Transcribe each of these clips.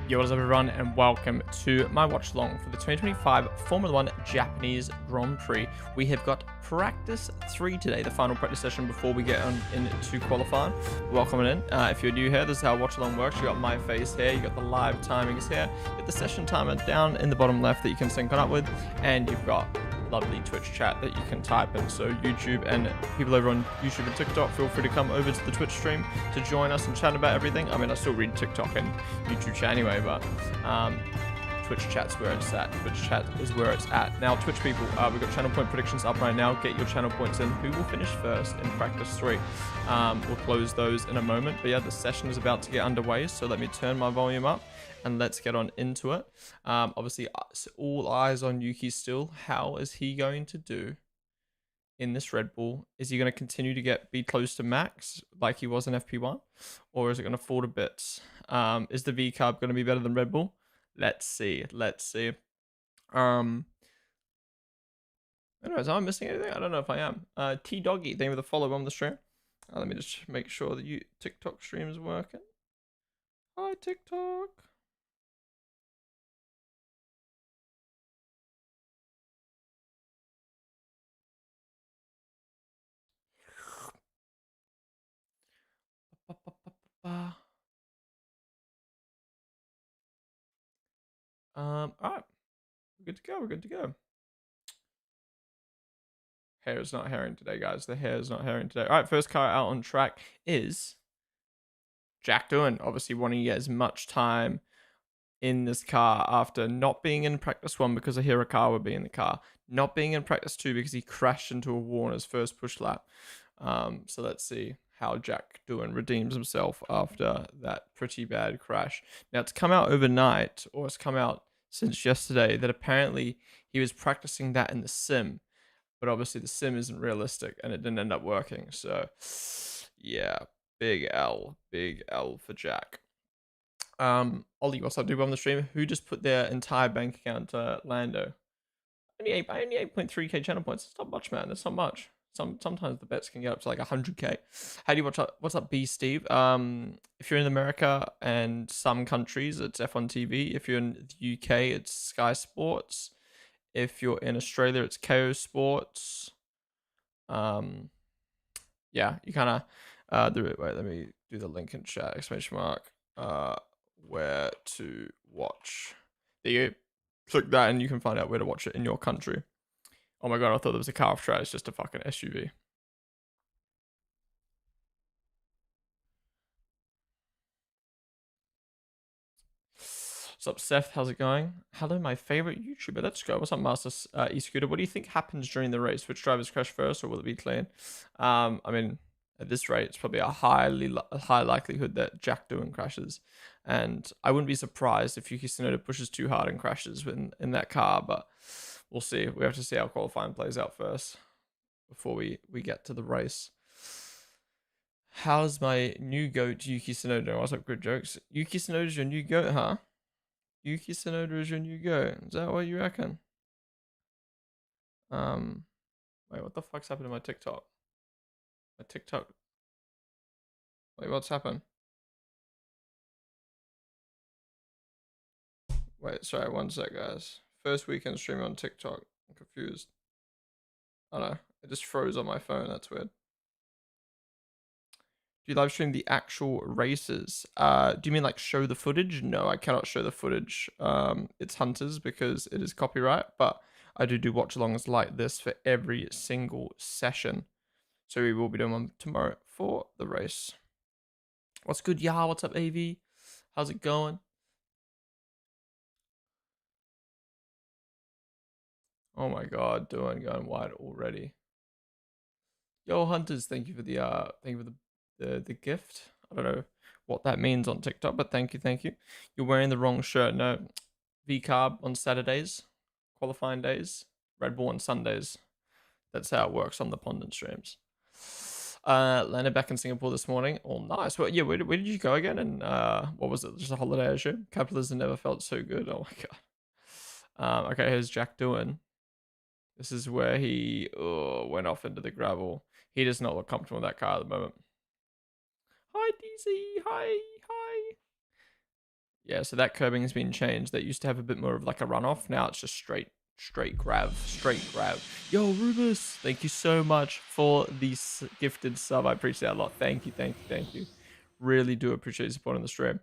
Yo, what is up everyone, and welcome to my watch along for the 2025 Formula 1 Japanese Grand Prix. We have got practice 3 today, the final practice session before we get on into qualifying. Welcome in. If you're new here, this is how watch along works. You got my face here, you got the live timings here, you got the session timer down in the bottom left that you can sync on up with, and you've got lovely Twitch chat that you can type in. So YouTube and people over on YouTube and TikTok, feel free to come over to the Twitch stream to join us and chat about everything. I mean, I still read TikTok and YouTube chat anyway, but Twitch chat's where it's at. Twitch chat is where it's at. Now, Twitch people, we've got channel point predictions up right now. Get your channel points in. Who will finish first in practice 3? We'll close those in a moment. But yeah, the session is about to get underway, so let me turn my volume up and let's get on into it. Obviously, all eyes on Yuki still. How is he going to do in this Red Bull? Is he going to continue to be close to max like he was in FP1? Or is it going to fall to bits? Is the V-Carb going to be better than Red Bull? Let's see. Let's see. Anyways, am I missing anything? I don't know if I am. T-Doggy, thank you for the follow on the stream. Let me just make sure that TikTok stream is working. Hi, TikTok. All right, we're good to go. We're good to go. Hair is not herring today, guys. The hair is not herring today. All right, first car out on track is Jack Doohan. Obviously, wanting to get as much time in this car after not being in practice 1 because of Hirakawa being in the car, not being in practice 2 because he crashed into a wall in his first push lap. So let's see how Jack Doohan redeems himself after that pretty bad crash. Now, it's come out overnight, or it's come out since yesterday, that apparently he was practicing that in the sim, but obviously the sim isn't realistic and it didn't end up working. So yeah, big L for Jack. Ollie, what's up, dude? On the stream, who just put their entire bank account to Lando? Only 8.3k channel points. It's not much, man. That's not much. Sometimes the bets can get up to like 100k. How do you watch? What's up, B Steve? If you're in America and some countries, it's F1 TV. If you're in the UK, it's Sky Sports. If you're in Australia, it's KO Sports. Yeah, you kind of wait. Let me do the link in chat. Exclamation mark. Where to watch? There you go. Click that and you can find out where to watch it in your country. Oh my god, I thought there was a car off track. It's just a fucking SUV. What's up, Seth? How's it going? Hello, my favorite YouTuber. Let's go. What's up, Master E-Scooter? What do you think happens during the race? Which drivers crash first, or will it be clean? I mean, at this rate, it's probably a high likelihood that Jack Doohan crashes. And I wouldn't be surprised if Yuki Tsunoda pushes too hard and crashes in that car, but we'll see. We have to see how qualifying plays out first before we get to the race. How's my new goat, Yuki Tsunoda? What's up, good jokes? Yuki Tsunoda's your new goat, huh? Yuki Tsunoda is your new goat. Is that what you reckon? Wait, what the fuck's happened to my TikTok? My TikTok. Wait, what's happened? Wait, sorry, one sec, guys. First weekend stream on TikTok. I'm confused. I don't know. It just froze on my phone. That's weird. Do you live stream the actual races? Do you mean like show the footage? No, I cannot show the footage. It's Hunters because it is copyright, but I do watch-alongs like this for every single session. So we will be doing one tomorrow for the race. What's good, y'all? What's up, AV? How's it going? Oh my god, going wide already. Yo, Hunters, thank you for the gift. I don't know what that means on TikTok, but thank you. You're wearing the wrong shirt. No, V-Carb on Saturdays, qualifying days, Red Bull on Sundays. That's how it works on the Ponden streams. Landed back in Singapore this morning. Oh, nice. Well, yeah, where did you go again? And what was it? Just a holiday issue? Capitalism never felt so good. Oh my god. Okay, here's Jack Doohan. This is where he went off into the gravel. He does not look comfortable in that car at the moment. Hi, DC. Hi. Yeah, so that curbing has been changed. That used to have a bit more of like a runoff. Now it's just straight grab, straight grab. Yo, Rubus, thank you so much for the gifted sub. I appreciate it a lot. Thank you, thank you, thank you. Really do appreciate supporting the stream.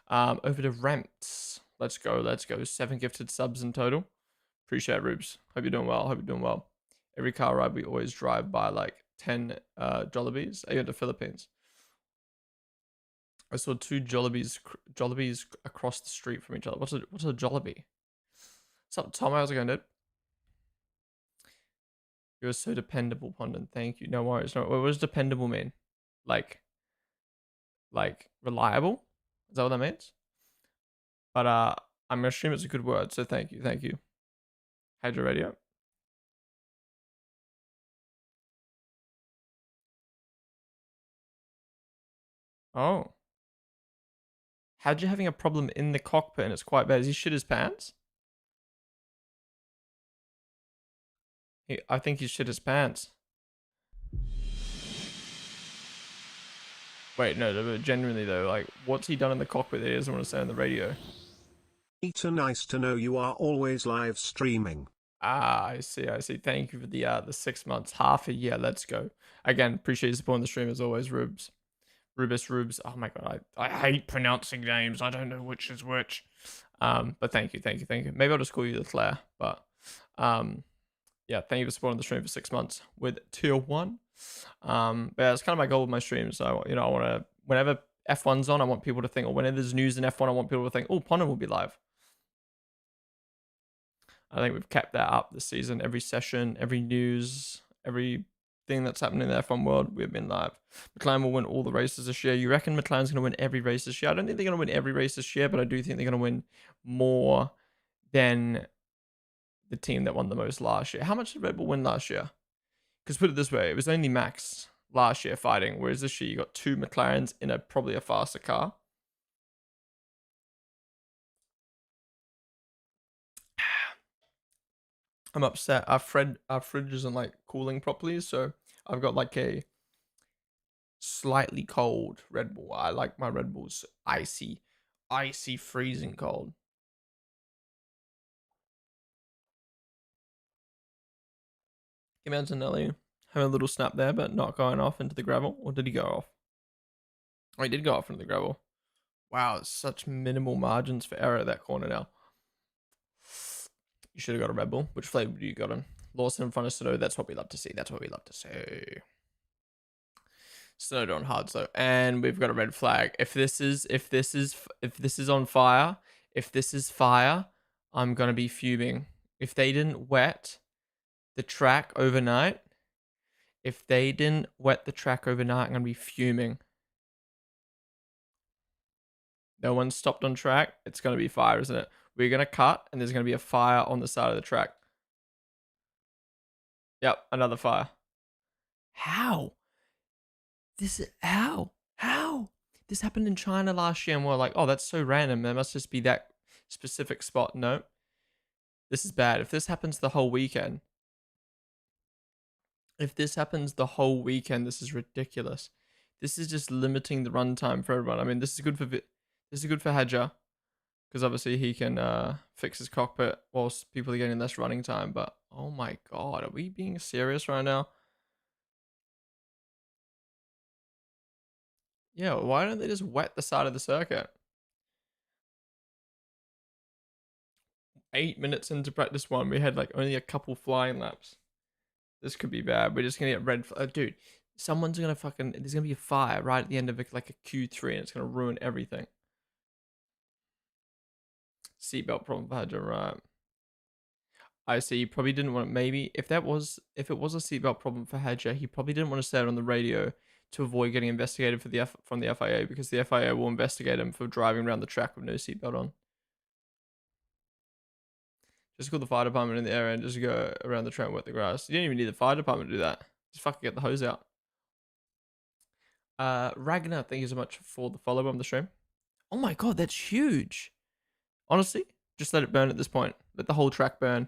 Over to Remps. Let's go, let's go. 7 gifted subs in total. Appreciate it, Rubes. Hope you're doing well. Hope you're doing well. Every car ride we always drive by like 10 Jollibees. Are you in the Philippines? I saw 2 Jollibees across the street from each other. What's a Jollibee? What's up, Tom? How's it going, dude? You're so dependable, Ponden. Thank you. No worries. No, what does dependable mean? Like, reliable? Is that what that means? But I'm gonna assume it's a good word. So thank you, thank you. Hydro radio. Oh, how'd you having a problem in the cockpit and it's quite bad? Is he shit his pants? I think he shit his pants. Wait, no, but genuinely though, like, what's he done in the cockpit that he doesn't want to say on the radio? It's nice to know you are always live streaming. Ah, I see, I see. Thank you for the 6 months, half a year. Let's go. Again, appreciate you supporting the stream as always, Rubes. Rubes. Oh my god, I hate pronouncing names. I don't know which is which. But thank you, thank you, thank you. Maybe I'll just call you the Claire. But yeah, thank you for supporting the stream for 6 months with tier 1. But yeah, it's kind of my goal with my streams. So I want to, whenever F1's on, I want people to think, or whenever there's news in F1, I want people to think, oh, Ponden will be live. I think we've kept that up this season. Every session, every news, everything that's happening in the F1 world, we've been live. McLaren will win all the races this year. You reckon McLaren's going to win every race this year? I don't think they're going to win every race this year, but I do think they're going to win more than the team that won the most last year. How much did Red Bull win last year? Because put it this way, it was only Max last year fighting, whereas this year you got 2 McLarens in probably a faster car. I'm upset. Our fridge isn't like cooling properly, so I've got like a slightly cold Red Bull. I like my Red Bulls icy, freezing cold. Came out to Nelly, having a little snap there, but not going off into the gravel. Or did he go off? Oh, he did go off into the gravel. Wow, such minimal margins for error at that corner now. You should have got a Red Bull. Which flavor do you got in? Lawson in front of Soto. That's what we love to see. That's what we love to see. Snowed on hard so, and we've got a red flag. If this is on fire, if this is fire, I'm gonna be fuming. If they didn't wet the track overnight, I'm gonna be fuming. No one stopped on track. It's gonna be fire, isn't it? We're gonna cut, and there's gonna be a fire on the side of the track. Yep, another fire. How? How? This happened in China last year, and we're like, oh, that's so random. There must just be that specific spot. No, this is bad. If this happens the whole weekend, this is ridiculous. This is just limiting the runtime for everyone. I mean, this is good for Hadja, because obviously he can fix his cockpit whilst people are getting less running time. But oh my god, are we being serious right now? Yeah, why don't they just wet the side of the circuit? 8 minutes into practice 1, we had like only a couple flying laps. This could be bad. We're just gonna get red. Dude, someone's gonna fucking. There's gonna be a fire right at the end of it, like a Q3, and it's gonna ruin everything. Seatbelt problem for Hadja, right? I see. He probably didn't want. Maybe if it was a seatbelt problem for Hadja, he probably didn't want to say it on the radio to avoid getting investigated from the FIA, because the FIA will investigate him for driving around the track with no seatbelt on. Just call the fire department in the area and just go around the track and wet the grass. You don't even need the fire department to do that. Just fucking get the hose out. Ragnar, thank you so much for the follow on the stream. Oh my god, that's huge. Honestly, just let it burn at this point. Let the whole track burn.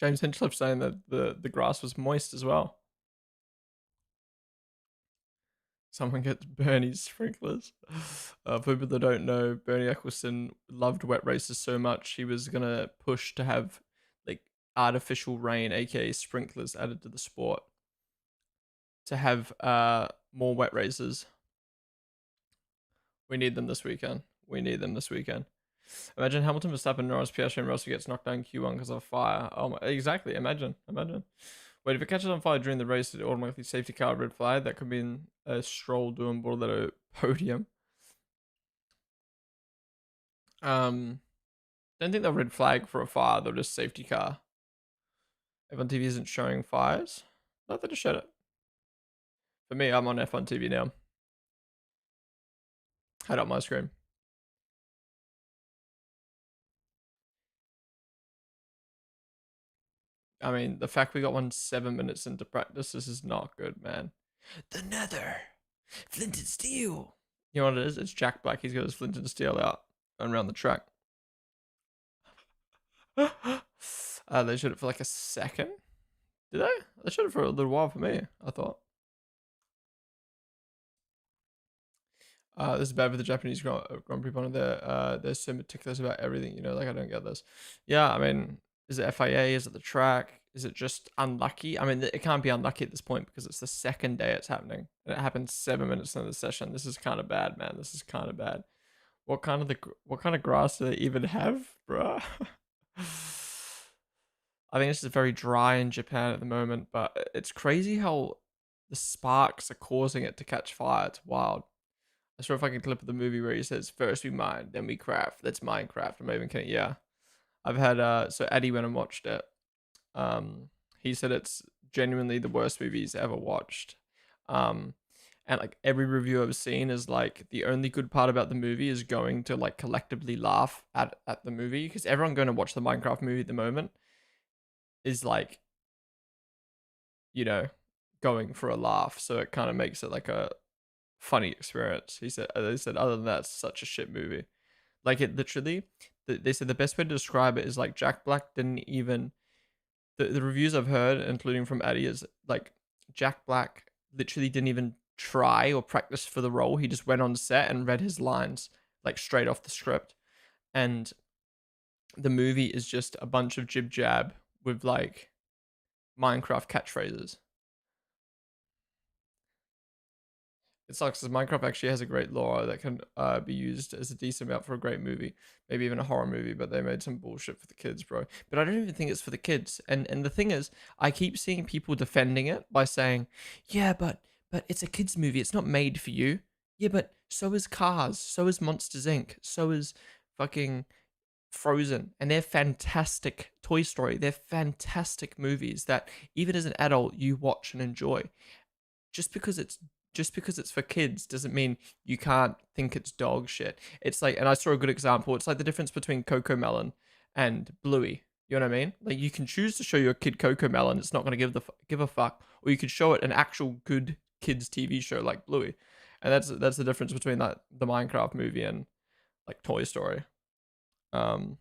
James Hinchcliffe saying that the grass was moist as well. Someone gets Bernie's sprinklers. For people that don't know, Bernie Ecclestone loved wet races so much he was gonna push to have like artificial rain, aka sprinklers, added to the sport to have more wet races. We need them this weekend. We need them this weekend. Imagine Hamilton, Verstappen, Norris, Piastri, and Russell gets knocked down Q1 because of fire. Oh my, exactly. Imagine. Wait, if it catches on fire during the race, it automatically safety car red flag. That could mean a Stroll doing Bordello podium. Don't think they'll red flag for a fire. They'll just safety car. F1 TV isn't showing fires. No, they just showed it. For me, I'm on F1 TV now. Head up my screen. I mean, the fact we got one 7 minutes into practice, this is not good, man. The Nether. Flint and Steel. You know what it is? It's Jack Black. He's got his Flint and Steel out and around the track. They showed it for like a second. Did they? They showed it for a little while for me, I thought. This is bad for the Japanese Grand Prix Ponden. They're so meticulous about everything, you know, like I don't get this. Yeah, I mean, is it FIA? Is it the track? Is it just unlucky? I mean, it can't be unlucky at this point because it's the second day it's happening. And it happened 7 minutes into the session. This is kind of bad, man. This is kind of bad. What kind of grass do they even have, bruh? I think it's just very dry in Japan at the moment, but it's crazy how the sparks are causing it to catch fire. It's wild. I saw a fucking clip of the movie where he says, "First we mine, then we craft." That's Minecraft. I'm not even kidding. Yeah, I've had so Eddie went and watched it. He said it's genuinely the worst movie he's ever watched. And like every review I've seen is like the only good part about the movie is going to like collectively laugh at the movie because everyone going to watch the Minecraft movie at the moment is like, you know, going for a laugh. So it kind of makes it like a funny experience. They said other than that, it's such a shit movie. Like it literally, they said the best way to describe it is like Jack Black didn't even, the reviews I've heard, including from Eddie, is like Jack Black literally didn't even try or practice for the role. He just went on set and read his lines like straight off the script. And the movie is just a bunch of jib jab with like Minecraft catchphrases. It sucks because Minecraft actually has a great lore that can be used as a decent amount for a great movie, maybe even a horror movie. But they made some bullshit for the kids, bro. But I don't even think it's for the kids. And the thing is, I keep seeing people defending it by saying, "Yeah, but it's a kids movie. It's not made for you." Yeah, but so is Cars, so is Monsters Inc., so is fucking Frozen, and they're fantastic. Toy Story, they're fantastic movies that even as an adult you watch and enjoy. Just because it's for kids doesn't mean you can't think it's dog shit. It's like, and I saw a good example. It's like the difference between Coco Melon and Bluey. You know what I mean? Like you can choose to show your kid Coco Melon. It's not gonna give a fuck, or you could show it an actual good kids TV show like Bluey, and that's the difference between that the Minecraft movie and like Toy Story. Um,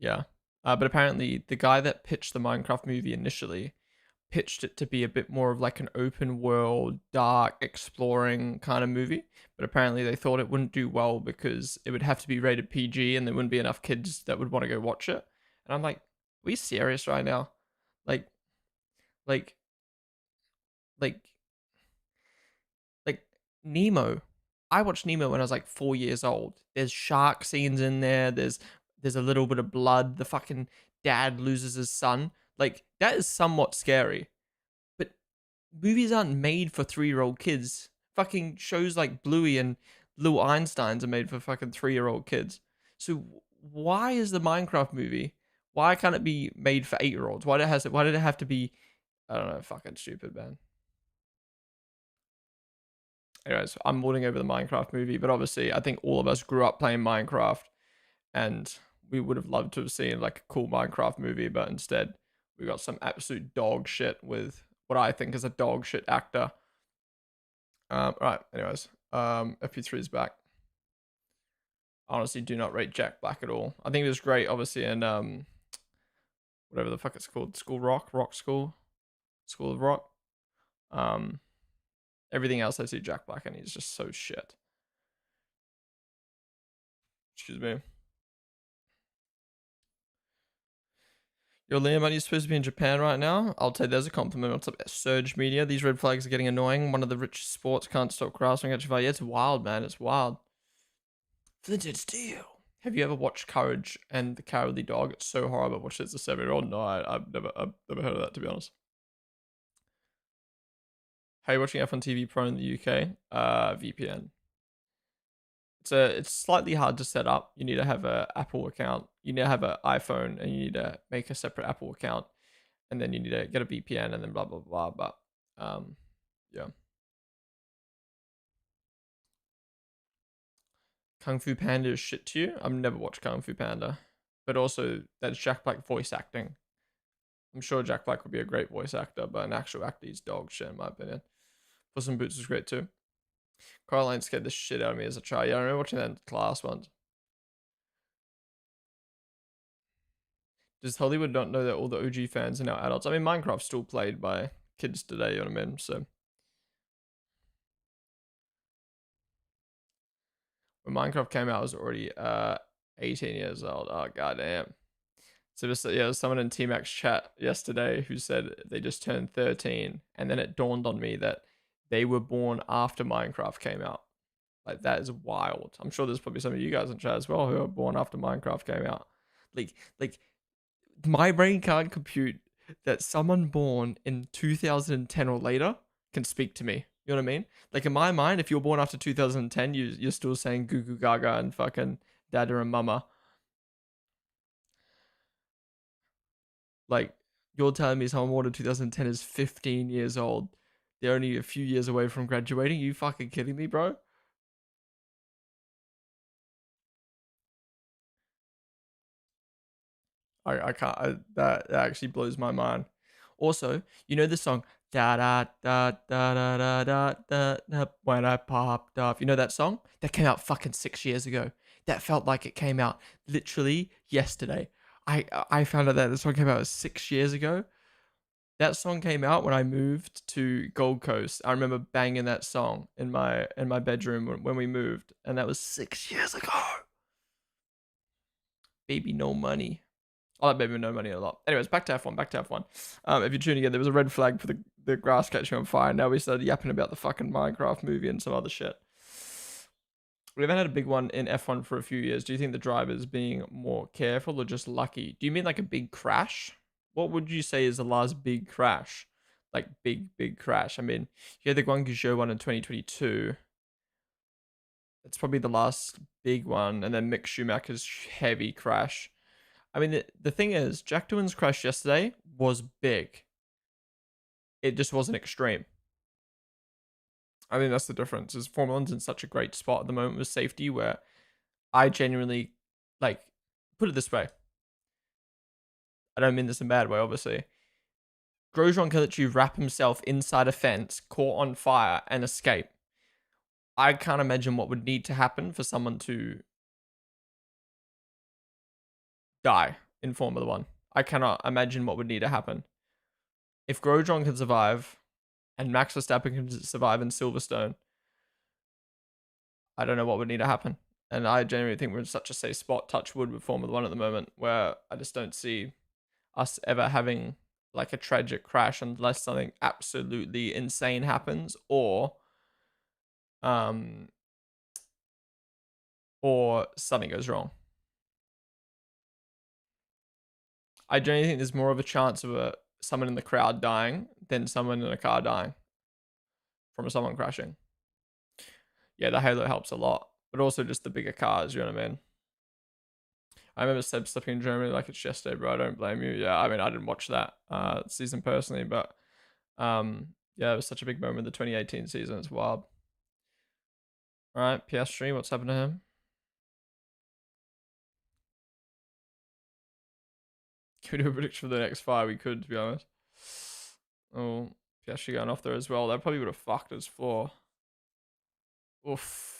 yeah. But apparently the guy that pitched the Minecraft movie initially pitched it to be a bit more of like an open world, dark, exploring kind of movie. But apparently they thought it wouldn't do well because it would have to be rated PG and there wouldn't be enough kids that would want to go watch it. And I'm like, are we serious right now? Like, like, like, like Nemo. I watched Nemo when I was like 4 years old. There's shark scenes in there. There's a little bit of blood. The fucking dad loses his son. Like that is somewhat scary. But movies aren't made for 3-year-old kids. Fucking shows like Bluey and Little Einsteins are made for fucking 3-year-old kids. So why is the Minecraft movie? Why can't it be made for 8-year-olds? Why did it have to be? I don't know. Fucking stupid, man. Anyways, I'm mulling over the Minecraft movie, but obviously, I think all of us grew up playing Minecraft, and we would have loved to have seen like a cool Minecraft movie, but instead, we got some absolute dog shit with what I think is a dog shit actor. Right. Anyways, FP3 is back. Honestly, do not rate Jack Black at all. I think it was great, obviously, in whatever the fuck it's called, School Rock, Rock School, School of Rock. Everything else I see Jack Black and he's just so shit. Excuse me. Yo, Liam, aren't you supposed to be in Japan right now? I'll take there's a compliment. What's up, Surge Media? These red flags are getting annoying. One of the richest sports can't stop grasping at you. Yeah, it's wild, man. It's wild. Flinted Steel. Have you ever watched Courage and the Cowardly Dog? It's so horrible. Watch it as a 7-year-old. No, I've never heard of that, to be honest. How are you watching F1 TV Pro in the UK? VPN. It's slightly hard to set up. You need to have an Apple account. You need to have an iPhone, and you need to make a separate Apple account, and then you need to get a VPN, and then blah blah blah. But yeah. Kung Fu Panda is shit to you. I've never watched Kung Fu Panda, but also that's Jack Black voice acting. I'm sure Jack Black would be a great voice actor, but an actual actor, he's dog shit in my opinion. Puss in Boots is great too. Caroline scared the shit out of me as a child. Yeah, I remember watching that in class once. Does Hollywood not know that all the OG fans are now adults? I mean, Minecraft's still played by kids today, you know what I mean? So when Minecraft came out, I was already 18 years old. Oh, goddamn. So just, yeah, there's someone in T-Max chat yesterday who said they just turned 13, and then it dawned on me that they were born after Minecraft came out. Like, that is wild. I'm sure there's probably some of you guys in chat as well who are born after Minecraft came out. Like my brain can't compute that someone born in 2010 or later can speak to me. You know what I mean? Like, in my mind, if you're born after 2010, you're still saying goo goo gaga and fucking dada and mama. Like, you're telling me someone born in 2010 is 15 years old. They're only a few years away from graduating. You fucking kidding me, bro? I can't. That actually blows my mind. Also, you know the song da da da da da da da da da when I popped off. You know that song that came out fucking 6 years ago. That felt like it came out literally yesterday. I found out that the song came out 6 years ago. That song came out when I moved to Gold Coast. I remember banging that song in my bedroom when we moved, and that was 6 years ago. Baby, no money. I like Baby No Money a lot. Anyways, back to F1, back to F1. If you're tuning in, there was a red flag for the grass catching on fire. Now we started yapping about the fucking Minecraft movie and some other shit. We haven't had a big one in F1 for a few years. Do you think the driver's being more careful or just lucky? Do you mean like a big crash? What would you say is the last big crash? Like big crash. I mean, you had the Guangzhou one in 2022. That's probably the last big one. And then Mick Schumacher's heavy crash. I mean, the thing is, Jack Doohan's crash yesterday was big. It just wasn't extreme. I think that's the difference. Is Formula One's in such a great spot at the moment with safety where I genuinely, like, put it this way. I don't mean this in a bad way, obviously. Grosjean can literally wrap himself inside a fence, caught on fire, and escape. I can't imagine what would need to happen for someone to die in Formula One. I cannot imagine what would need to happen. If Grosjean can survive and Max Verstappen can survive in Silverstone, I don't know what would need to happen. And I genuinely think we're in such a safe spot, touch wood, with Formula One at the moment, where I just don't see us ever having like a tragic crash unless something absolutely insane happens or something goes wrong. I genuinely think there's more of a chance of someone in the crowd dying than someone in a car dying from someone crashing. Yeah, the halo helps a lot, but also just the bigger cars, you know what I mean? I remember Seb slipping in Germany like it's yesterday, bro. I don't blame you. Yeah, I mean, I didn't watch that season personally, but yeah, it was such a big moment in the 2018 season. It's wild. All right, PS3, what's happened to him? Can we do a prediction for the next fire? We could, to be honest. Oh, PS3 going off there as well. That probably would have fucked his floor. Oof.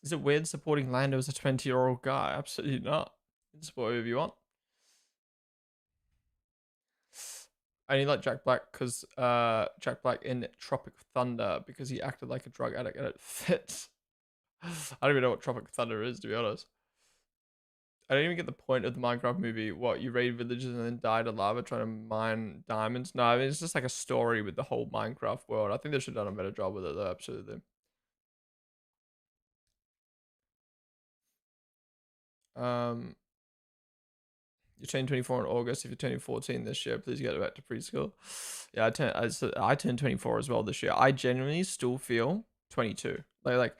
Is it weird supporting Lando as a 20-year-old guy? Absolutely not. You can support whoever you want. I only like Jack Black because Jack Black in Tropic Thunder because he acted like a drug addict and it fits. I don't even know what Tropic Thunder is, to be honest. I don't even get the point of the Minecraft movie. What, you raid villages and then die to lava trying to mine diamonds? No, I mean, it's just like a story with the whole Minecraft world. I think they should have done a better job with it, though, absolutely. Um, you're turning 24 in August. If you're turning 14 this year, please get back to preschool. Yeah, I turned 24 as well this year. I genuinely still feel 22. Like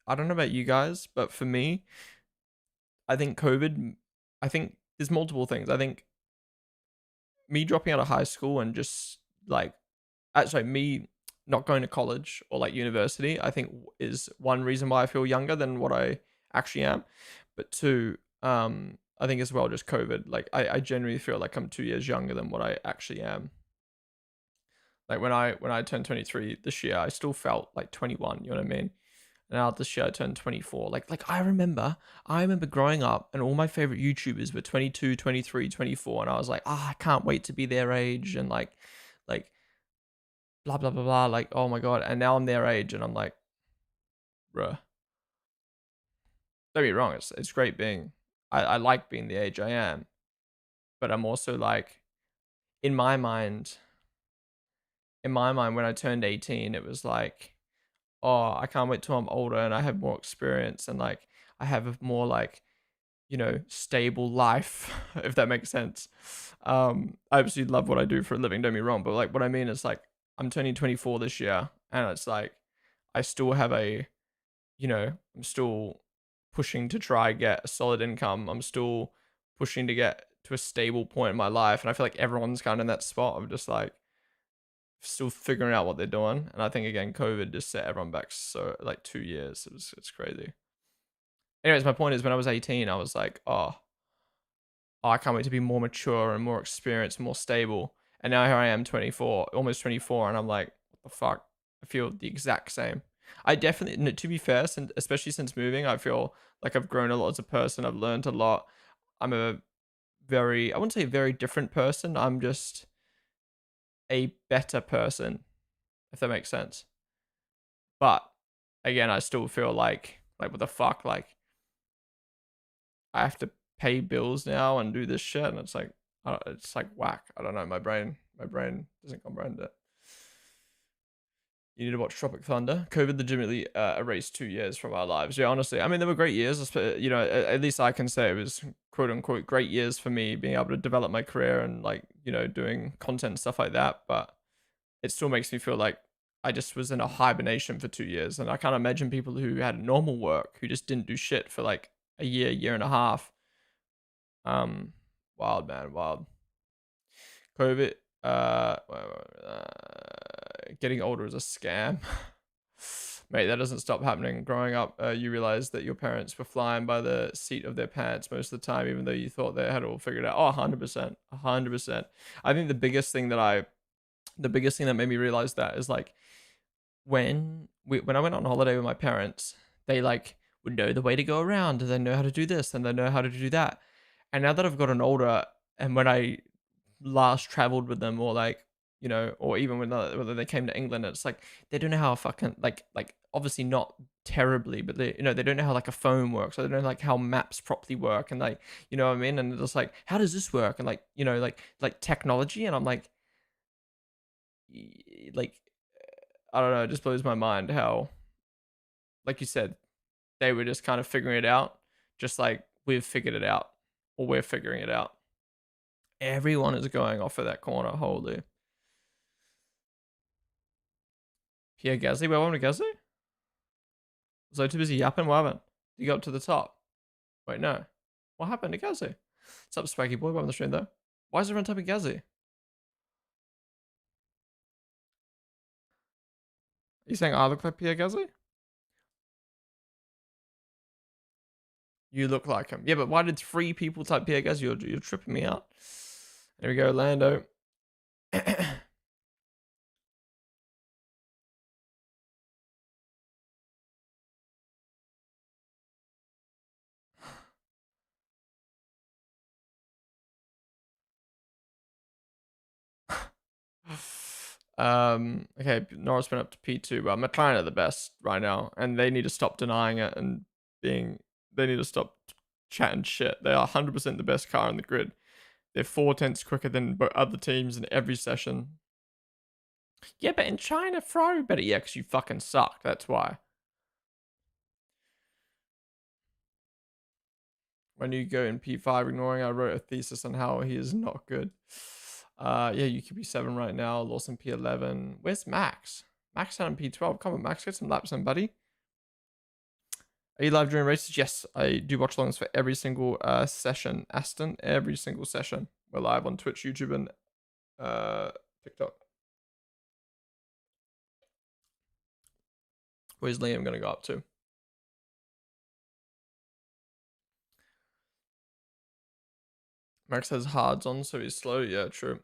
I don't know about you guys, but for me, I think COVID. I think there's multiple things. I think me dropping out of high school and just like, actually, me not going to college or like university, I think is one reason why I feel younger than what I actually am. But two, I think as well just COVID. Like I genuinely feel like I'm 2 years younger than what I actually am. Like when I turned 23 this year, I still felt like 21. You know what I mean? And now this year I turned 24. Like I remember growing up and all my favorite YouTubers were 22, 23, 24, and I was like, I can't wait to be their age and like blah blah blah blah. Like, oh my god. And now I'm their age and I'm like, bruh. Don't get me wrong, it's great being I like being the age I am, but I'm also like in my mind, when I turned 18, it was like, oh, I can't wait till I'm older and I have more experience and like I have a more like, stable life, if that makes sense. I absolutely love what I do for a living, don't get me wrong, but like what I mean is like I'm turning 24 this year and it's like I still have I'm still pushing to try get a solid income. I'm still pushing to get to a stable point in my life. And I feel like everyone's kind of in that spot of just like still figuring out what they're doing. And I think again, COVID just set everyone back so like 2 years. It's crazy. Anyways, my point is when I was 18, I was like, oh, I can't wait to be more mature and more experienced, more stable. And now here I am, 24, almost 24, and I'm like, what the fuck? I feel the exact same. I definitely, no, to be fair, since, especially since moving, I feel like I've grown a lot as a person. I've learned a lot. I'm a I wouldn't say a very different person. I'm just a better person, if that makes sense. But again, I still feel like what the fuck? Like I have to pay bills now and do this shit, and it's like whack. I don't know. My brain doesn't comprehend it. You need to watch Tropic Thunder. COVID legitimately erased 2 years from our lives. Yeah, honestly, I mean, they were great years. At least I can say it was quote unquote great years for me, being able to develop my career and like doing content and stuff like that. But it still makes me feel like I just was in a hibernation for 2 years, and I can't imagine people who had normal work who just didn't do shit for like a year and a half. Wild, man, wild. COVID, getting older is a scam. Mate, that doesn't stop happening. Growing up, you realize that your parents were flying by the seat of their pants most of the time, even though you thought they had it all figured out. Oh, 100%. 100%. I think the biggest thing that made me realize that is like when I went on holiday with my parents, they like would know the way to go around, and they know how to do this, and they know how to do that. And now that I've gotten older, and when I last traveled with them, or like or even when whether they came to England, it's like they don't know how fucking like obviously not terribly, but they don't know how like a phone works. Or they don't know like how maps properly work, and like what I mean. And it's just like, how does this work? And like like technology, and I'm like I don't know, it just blows my mind how, like you said, they were just kind of figuring it out, just like we've figured it out, or we're figuring it out. Everyone is going off of that corner. Holy. Pierre Gasly, where went Gasly? Was I too busy yapping? What happened? Did you go up to the top? Wait, no. What happened to Gasly? What's up, Spiky Boy? Welcome to the stream, though. Why is everyone typing Gasly? Are you saying I look like Pierre Gasly? You look like him. Yeah, but why did 3 people type Pierre Gasly? You're tripping me out. There we go, Lando. Okay, Norris went up to P2, but McLaren are the best right now, and they need to stop denying it and being. They need to stop chatting shit. They are 100% the best car on the grid. They're 4 tenths quicker than other teams in every session. Yeah, but in China, Ferrari better. Yeah, because you fucking suck. That's why. When you go in P5 ignoring, I wrote a thesis on how he is not good. Yeah, you could be 7 right now. Lawson P11. Where's Max? Max out in P12. Come on, Max, get some laps in, buddy. Are you live during races? Yes, I do watch alongs for every single session. Aston, every single session. We're live on Twitch, YouTube, and TikTok. Where's Liam gonna go up to? Max has hards on, so he's slow. Yeah, true.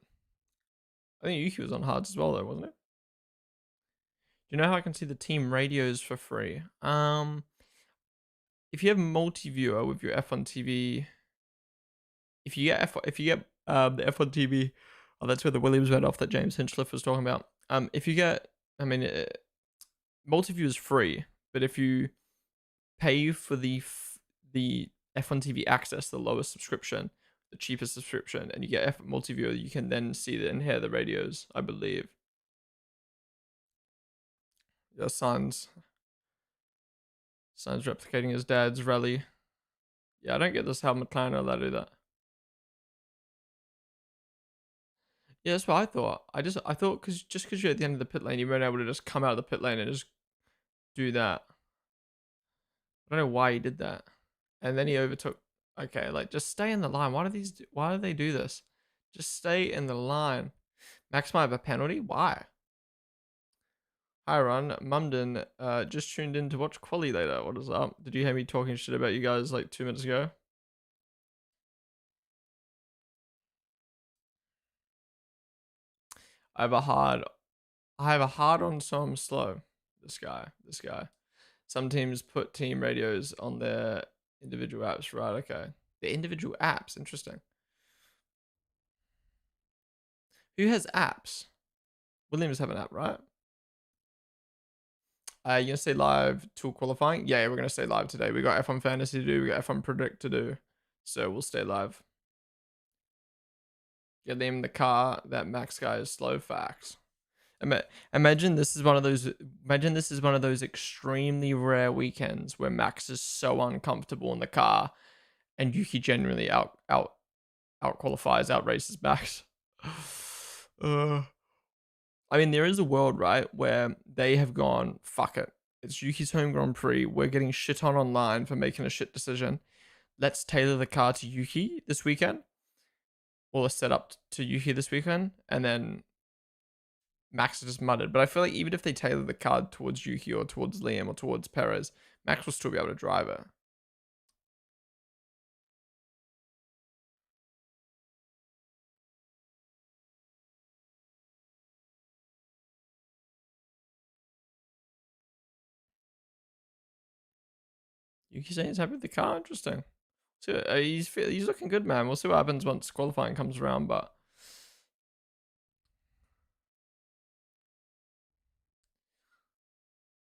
I think Yuki was on hards as well, though, wasn't it? Do you know how I can see the team radios for free? If you have multi-viewer with your F1 TV, if you get the F1 TV, oh, that's where the Williams went off that James Hinchcliffe was talking about. If you get, I mean, multi-view is free, but if you pay for the F1 TV access, the lowest subscription, the cheapest subscription, and you get F1 multi-viewer, you can then see and hear the radios, I believe. Yeah, Sainz replicating his dad's rally. Yeah, I don't get this how McLaren are allowed to do that. Yeah, that's what I thought. I thought because you're at the end of the pit lane, you weren't able to just come out of the pit lane and just do that. I don't know why he did that. And then he overtook. Okay, like just stay in the line. Why do they do this? Just stay in the line. Max might have a penalty. Why? Hi Ron, Mumden just tuned in to watch Quali later. What is up? Did you hear me talking shit about you guys like 2 minutes ago? I have a hard on, so I'm slow. This guy. Some teams put team radios on their individual apps, right? Okay. The individual apps, interesting. Who has apps? Williams have an app, right? You gonna stay live till qualifying? Yeah, we're gonna stay live today. We got F1 Fantasy to do, we got F1 Predict to do. So we'll stay live. Get them in the car. That Max guy is slow, facts. Imagine this is one of those. Imagine this is one of those extremely rare weekends where Max is so uncomfortable in the car, and Yuki genuinely out qualifies, out races Max. I mean, there is a world, right, where they have gone, fuck it. It's Yuki's home Grand Prix. We're getting shit on online for making a shit decision. Let's tailor the car to Yuki this weekend. Or set up to Yuki this weekend, and then Max is just muttered. But I feel like even if they tailor the car towards Yuki or towards Liam or towards Perez, Max will still be able to drive it. Yuki saying he's happy with the car. Interesting. So he's looking good, man. We'll see what happens once qualifying comes around. But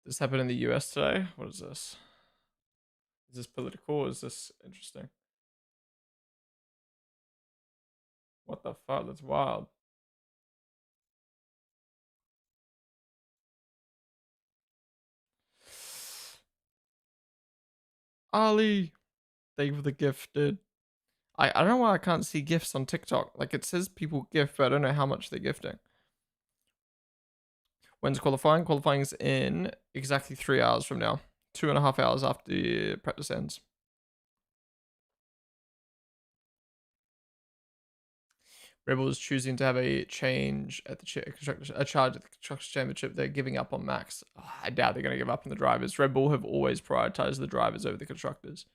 this happened in the US today. What is this? Is this political? Or is this interesting? What the fuck? That's wild. Ali, thank you for the gift, dude. I don't know why I can't see gifts on TikTok. Like it says people gift, but I don't know how much they're gifting. When's qualifying? Qualifying's in exactly 3 hours from now. 2.5 hours after the practice ends. Rebel is choosing to have a change at the a charge at the constructors championship. They're giving up on Max. Oh, I doubt they're going to give up on the drivers. Red Bull have always prioritized the drivers over the constructors.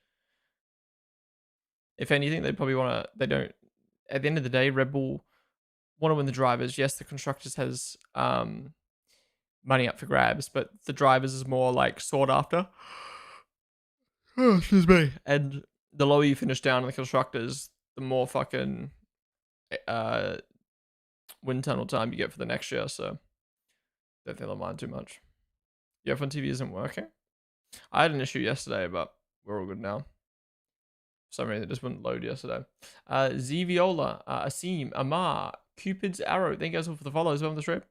If anything, they probably want to. They don't. At the end of the day, Red Bull want to win the drivers. Yes, the constructors has money up for grabs, but the drivers is more like sought after. Oh, excuse me. And the lower you finish down in the constructors, the more fucking wind tunnel time you get for the next year. So Don't think they'll mind too much. Your F1 TV isn't working? I had an issue yesterday, but we're all good now. For some reason, it just wouldn't load yesterday. Z Viola, Asim, Amar, Cupid's Arrow. Thank you guys all for the follows on the stream.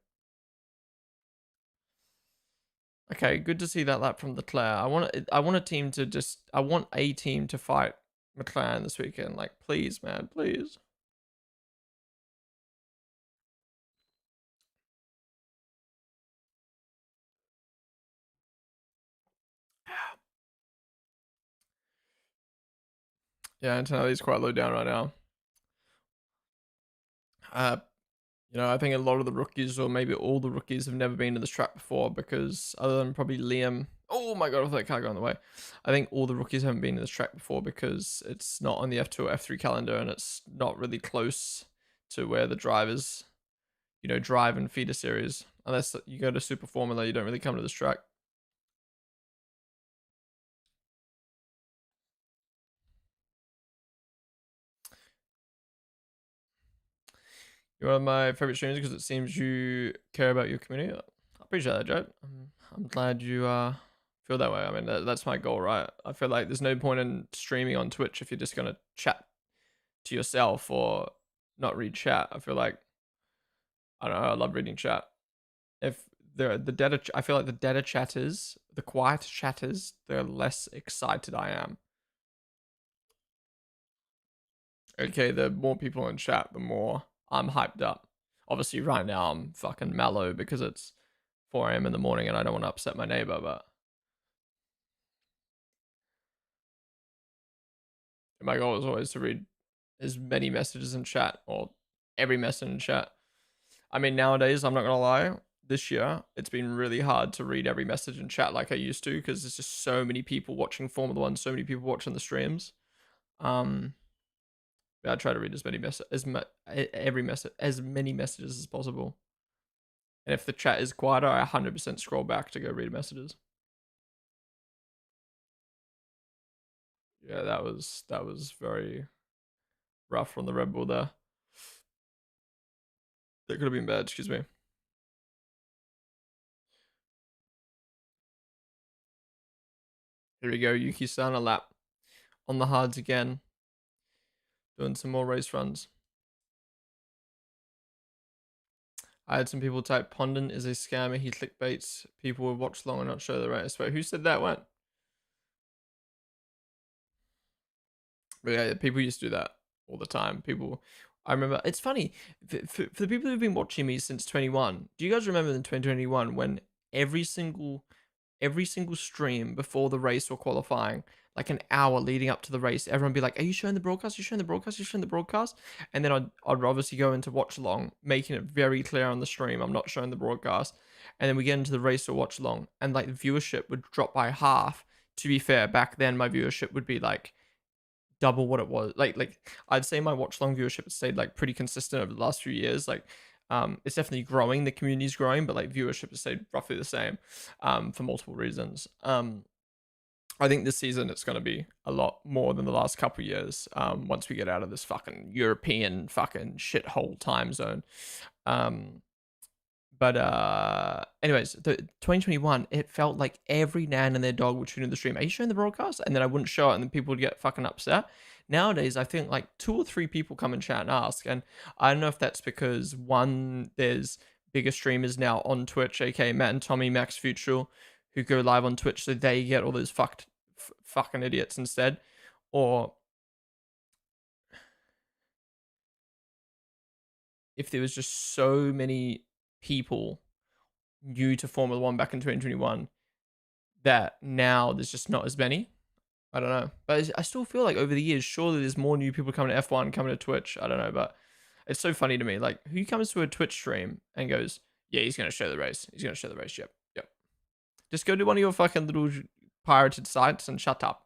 Okay, good to see that lap from Leclerc. I want a team to fight McLaren this weekend. Like, please, man, please. Yeah, Antonelli's quite low down right now. I think a lot of the rookies, or maybe all the rookies, have never been to this track before because, other than probably Liam. Oh my god, I thought that car got in the way. I think all the rookies haven't been to this track before because it's not on the F2 or F3 calendar and it's not really close to where the drivers, drive in feeder series. Unless you go to Super Formula, you don't really come to this track. You're one of my favorite streamers because it seems you care about your community. I appreciate that, Joe. I'm glad you feel that way. I mean, that's my goal, right? I feel like there's no point in streaming on Twitch if you're just gonna chat to yourself or not read chat. I feel like, I don't know, I love reading chat. If the data, I feel like the data chatters, the quiet chatters, the less excited I am. Okay, the more people in chat, the more I'm hyped up. Obviously, right now I'm fucking mellow because it's 4 a.m. in the morning and I don't want to upset my neighbor, but my goal is always to read as many messages in chat, or every message in chat. I mean, nowadays, I'm not gonna lie, this year it's been really hard to read every message in chat like I used to because there's just so many people watching Formula One, so many people watching the streams. I try to read as many as many messages as possible. And if the chat is quieter, I 100% scroll back to go read messages. Yeah, that was very rough from the Red Bull there. That could have been bad, excuse me. Here we go, Yuki-san, a lap on the hards again. Doing some more race runs. I had some people type Ponden is a scammer. He clickbaits people will watch long and not show the race. Wait, who said that one? But yeah, people used to do that all the time. I remember, it's funny, for the people who've been watching me since 21, do you guys remember in 2021 when every single stream before the race or qualifying, like an hour leading up to the race, everyone would be like, are you showing the broadcast? Are you showing the broadcast? Are you showing the broadcast? And then I'd obviously go into watch along, making it very clear on the stream, I'm not showing the broadcast. And then we get into the race or watch along, and like the viewership would drop by half. To be fair, back then my viewership would be like double what it was. Like I'd say my watch long viewership has stayed like pretty consistent over the last few years. Like it's definitely growing, the community's growing, but like viewership has stayed roughly the same for multiple reasons. I think this season it's going to be a lot more than the last couple years once we get out of this fucking European fucking shithole time zone. But anyways, the 2021, it felt like every nan and their dog would tune in the stream. Are you showing the broadcast? And then I wouldn't show it, and then people would get fucking upset. Nowadays, I think like 2 or 3 people come and chat and ask, and I don't know if that's because one, there's bigger streamers now on Twitch, aka Matt and Tommy, Max Future, who go live on Twitch, so they get all those fucking idiots instead, or if there was just so many people new to Formula One back in 2021 that now there's just not as many. I don't know. But I still feel like over the years, surely there's more new people coming to F1, coming to Twitch. I don't know. But it's so funny to me. Like, who comes to a Twitch stream and goes, yeah, he's going to show the race. He's going to show the race. Yep. Yep. Just go to one of your fucking little pirated sites and shut up.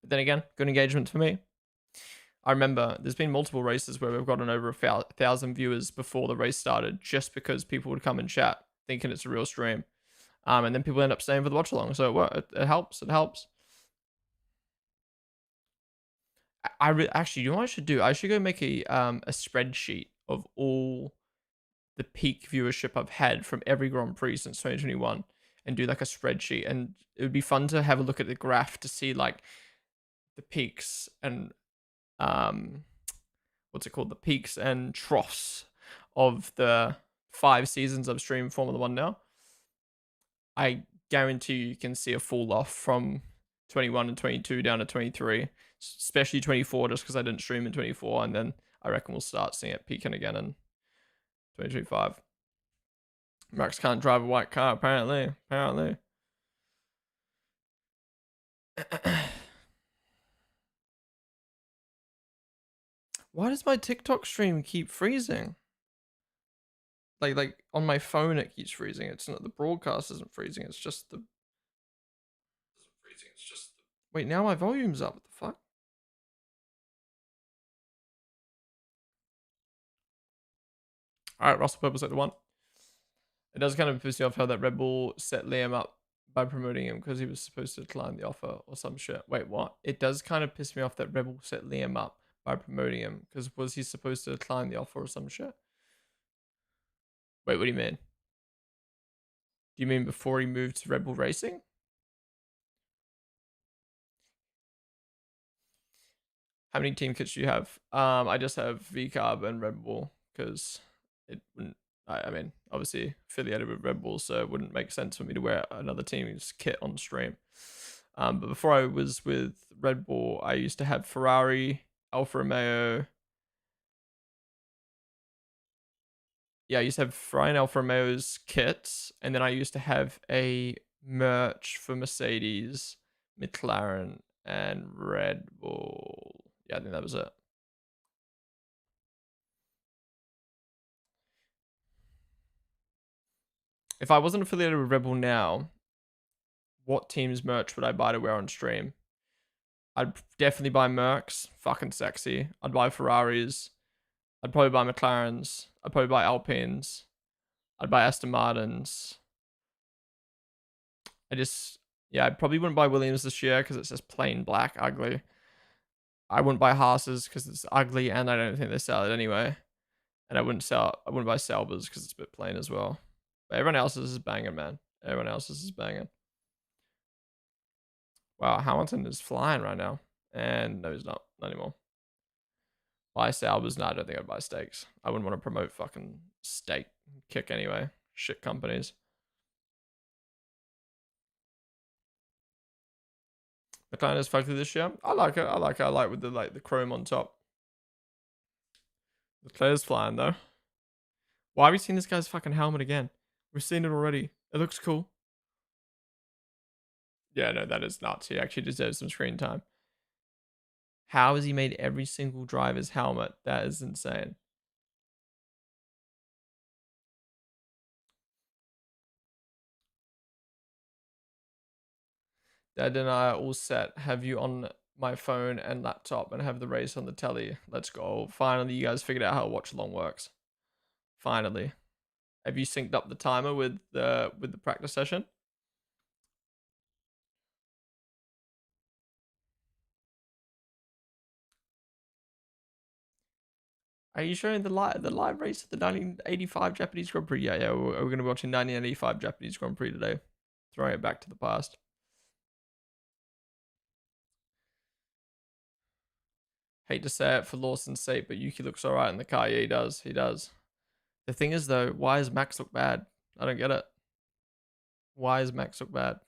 But then again, good engagement for me. I remember there's been multiple races where we've gotten over 1,000 viewers before the race started just because people would come and chat thinking it's a real stream. And then people end up staying for the watch along. So it helps. It helps. Actually, you know what I should do? I should go make a spreadsheet of all the peak viewership I've had from every Grand Prix since 2021 and do like a spreadsheet. And it would be fun to have a look at the graph to see like the peaks and what's it called? The peaks and troughs of the 5 seasons I've streamed Formula One now. I guarantee you can see a fall off from 21 and 22 down to 23, especially 24, just because I didn't stream in 24, and then I reckon we'll start seeing it peaking again in 2025. Max can't drive a white car, apparently. Why does my TikTok stream keep freezing? Like on my phone it keeps freezing. It's not the broadcast isn't freezing. It's just the Wait, now my volume's up. What the fuck? All right, Russell Purple set the one. It does kind of piss me off how that Red Bull set Liam up by promoting him because he was supposed to decline the offer or some shit. Wait, what? It does kind of piss me off that Red Bull set Liam up by promoting him because was he supposed to decline the offer or some shit? Wait, what do you mean? Do you mean before he moved to Red Bull Racing? How many team kits do you have? I just have VCarb and Red Bull because it wouldn't. I mean, obviously affiliated with Red Bull, so it wouldn't make sense for me to wear another team's kit on stream. But before I was with Red Bull, I used to have Ferrari, Alfa Romeo. Yeah, I used to have Ferrari and Alfa Romeo's kits, and then I used to have a merch for Mercedes, McLaren, and Red Bull. Yeah, I think that was it. If I wasn't affiliated with Red Bull now, what team's merch would I buy to wear on stream? I'd definitely buy Mercs, fucking sexy. I'd buy Ferraris. I'd probably buy McLarens. I'd probably buy Alpines. I'd buy Aston Martins. I probably wouldn't buy Williams this year because it's just plain black, ugly. I wouldn't buy Haas's because it's ugly and I don't think they sell it anyway. And I wouldn't buy Saubers because it's a bit plain as well. But everyone else's is banging, man. Everyone else's is banging. Wow, Hamilton is flying right now. And no, he's not anymore. Buy Saubers? No, I don't think I'd buy Steaks. I wouldn't want to promote fucking steak kick anyway. Shit companies. McLaren is fugly this year. I like it. I like with the chrome on top. The Leclerc's flying though. Why have we seen this guy's fucking helmet again? We've seen it already. It looks cool. Yeah, no, that is nuts. He actually deserves some screen time. How has he made every single driver's helmet? That is insane. Dad and I are all set. Have you on my phone and laptop and have the race on the telly. Let's go. Finally, you guys figured out how Watchalong works. Finally. Have you synced up the timer with the practice session? Are you showing the live race of the 1985 Japanese Grand Prix? Yeah, we're going to be watching 1985 Japanese Grand Prix today. Throwing it back to the past. Hate to say it for Lawson's sake, but Yuki looks alright in the car. Yeah, he does. He does. The thing is, though, why does Max look bad? I don't get it. Why does Max look bad?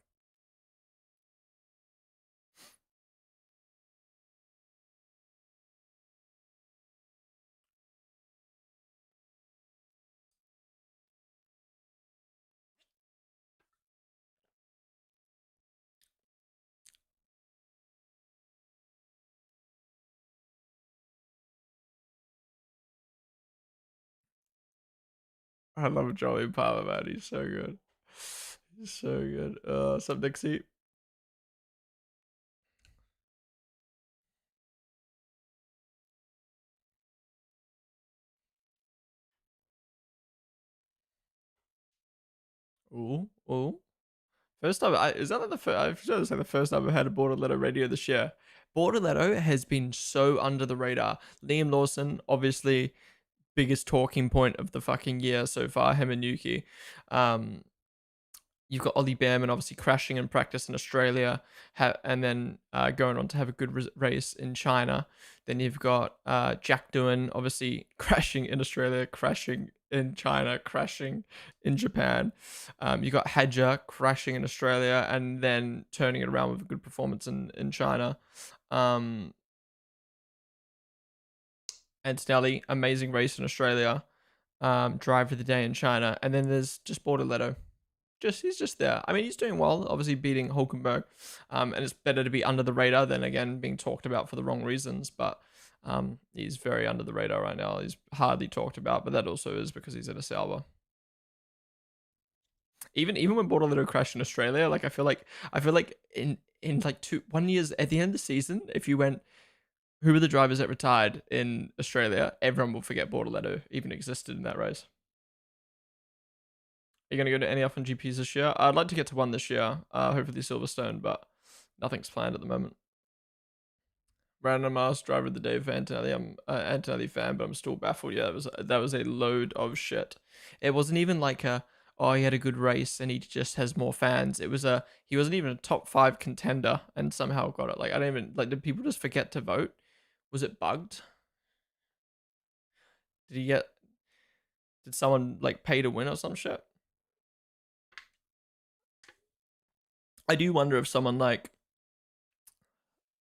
I love Joey Palmer, man. He's so good. He's so good. What's up, Dixie? Ooh, ooh. First time, is that like the first? I'm sure it's like the first time I've had a Borderletto radio this year. Borderletto has been so under the radar. Liam Lawson, obviously, biggest talking point of the fucking year so far, him and Yuki. Um, you've got Ollie Behrman obviously crashing in practice in Australia, and then going on to have a good race in China. Then you've got Jack Doohan obviously crashing in Australia, crashing in China, crashing in Japan. You got Hadja crashing in Australia and then turning it around with a good performance in China. Antonelli, amazing race in Australia. Driver of the day in China. And then there's just Bortoletto. He's just there. I mean, he's doing well, obviously beating Hulkenberg. And it's better to be under the radar than again being talked about for the wrong reasons. But he's very under the radar right now. He's hardly talked about, but that also is because he's in a Sauber. Even when Bortoletto crashed in Australia, like I feel like in like 1 years at the end of the season, if you went who were the drivers that retired in Australia, everyone will forget Bortoletto even existed in that race. Are you going to go to any F1 GPs this year? I'd like to get to one this year, hopefully Silverstone, but nothing's planned at the moment. Brandon Mars, driver of the day for Antonelli. I'm an Antonelli fan, but I'm still baffled. Yeah, that was a load of shit. It wasn't even like he had a good race and he just has more fans. He wasn't even a top 5 contender and somehow got it. Like I don't even did people just forget to vote? Was it bugged? Did someone like pay to win or some shit? I do wonder if someone like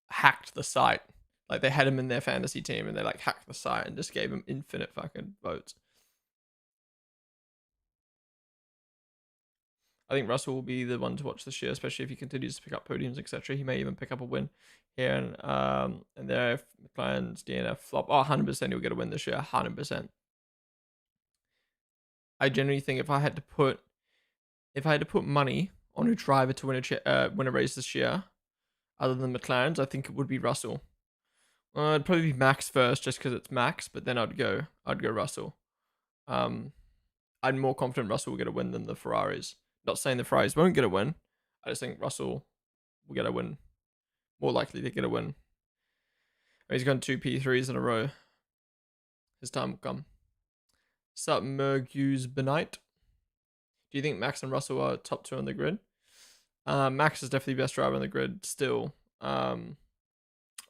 hacked the site. Like they had him in their fantasy team and they like hacked the site and just gave him infinite fucking votes. I think Russell will be the one to watch this year, especially if he continues to pick up podiums, etc. He may even pick up a win here and there if McLaren's DNF flop. 100% he'll get a win this year. 100%. I generally think if I had to put money on a driver to win a race this year, other than McLaren's, I think it would be Russell. It'd probably be Max first, just because it's Max, but then I'd go Russell. I'm more confident Russell will get a win than the Ferraris. Not saying the Ferraris won't get a win. I just think Russell will get a win. More likely to get a win. He's gone 2 P3s in a row. His time will come. Sup, Mergus Benite. Do you think Max and Russell are top 2 on the grid? Max is definitely the best driver on the grid still. I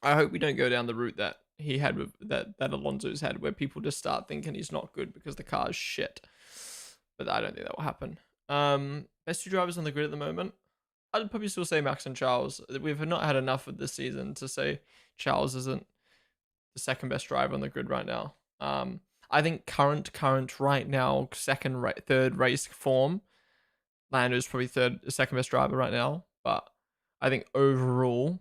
hope we don't go down the route that he had with that Alonso's had, where people just start thinking he's not good because the car's shit. But I don't think that will happen. Best 2 drivers on the grid at the moment. I'd probably still say Max and Charles. We've not had enough of this season to say Charles isn't the second best driver on the grid right now. I think current right now, third race form, Lando's probably second best driver right now. But I think overall,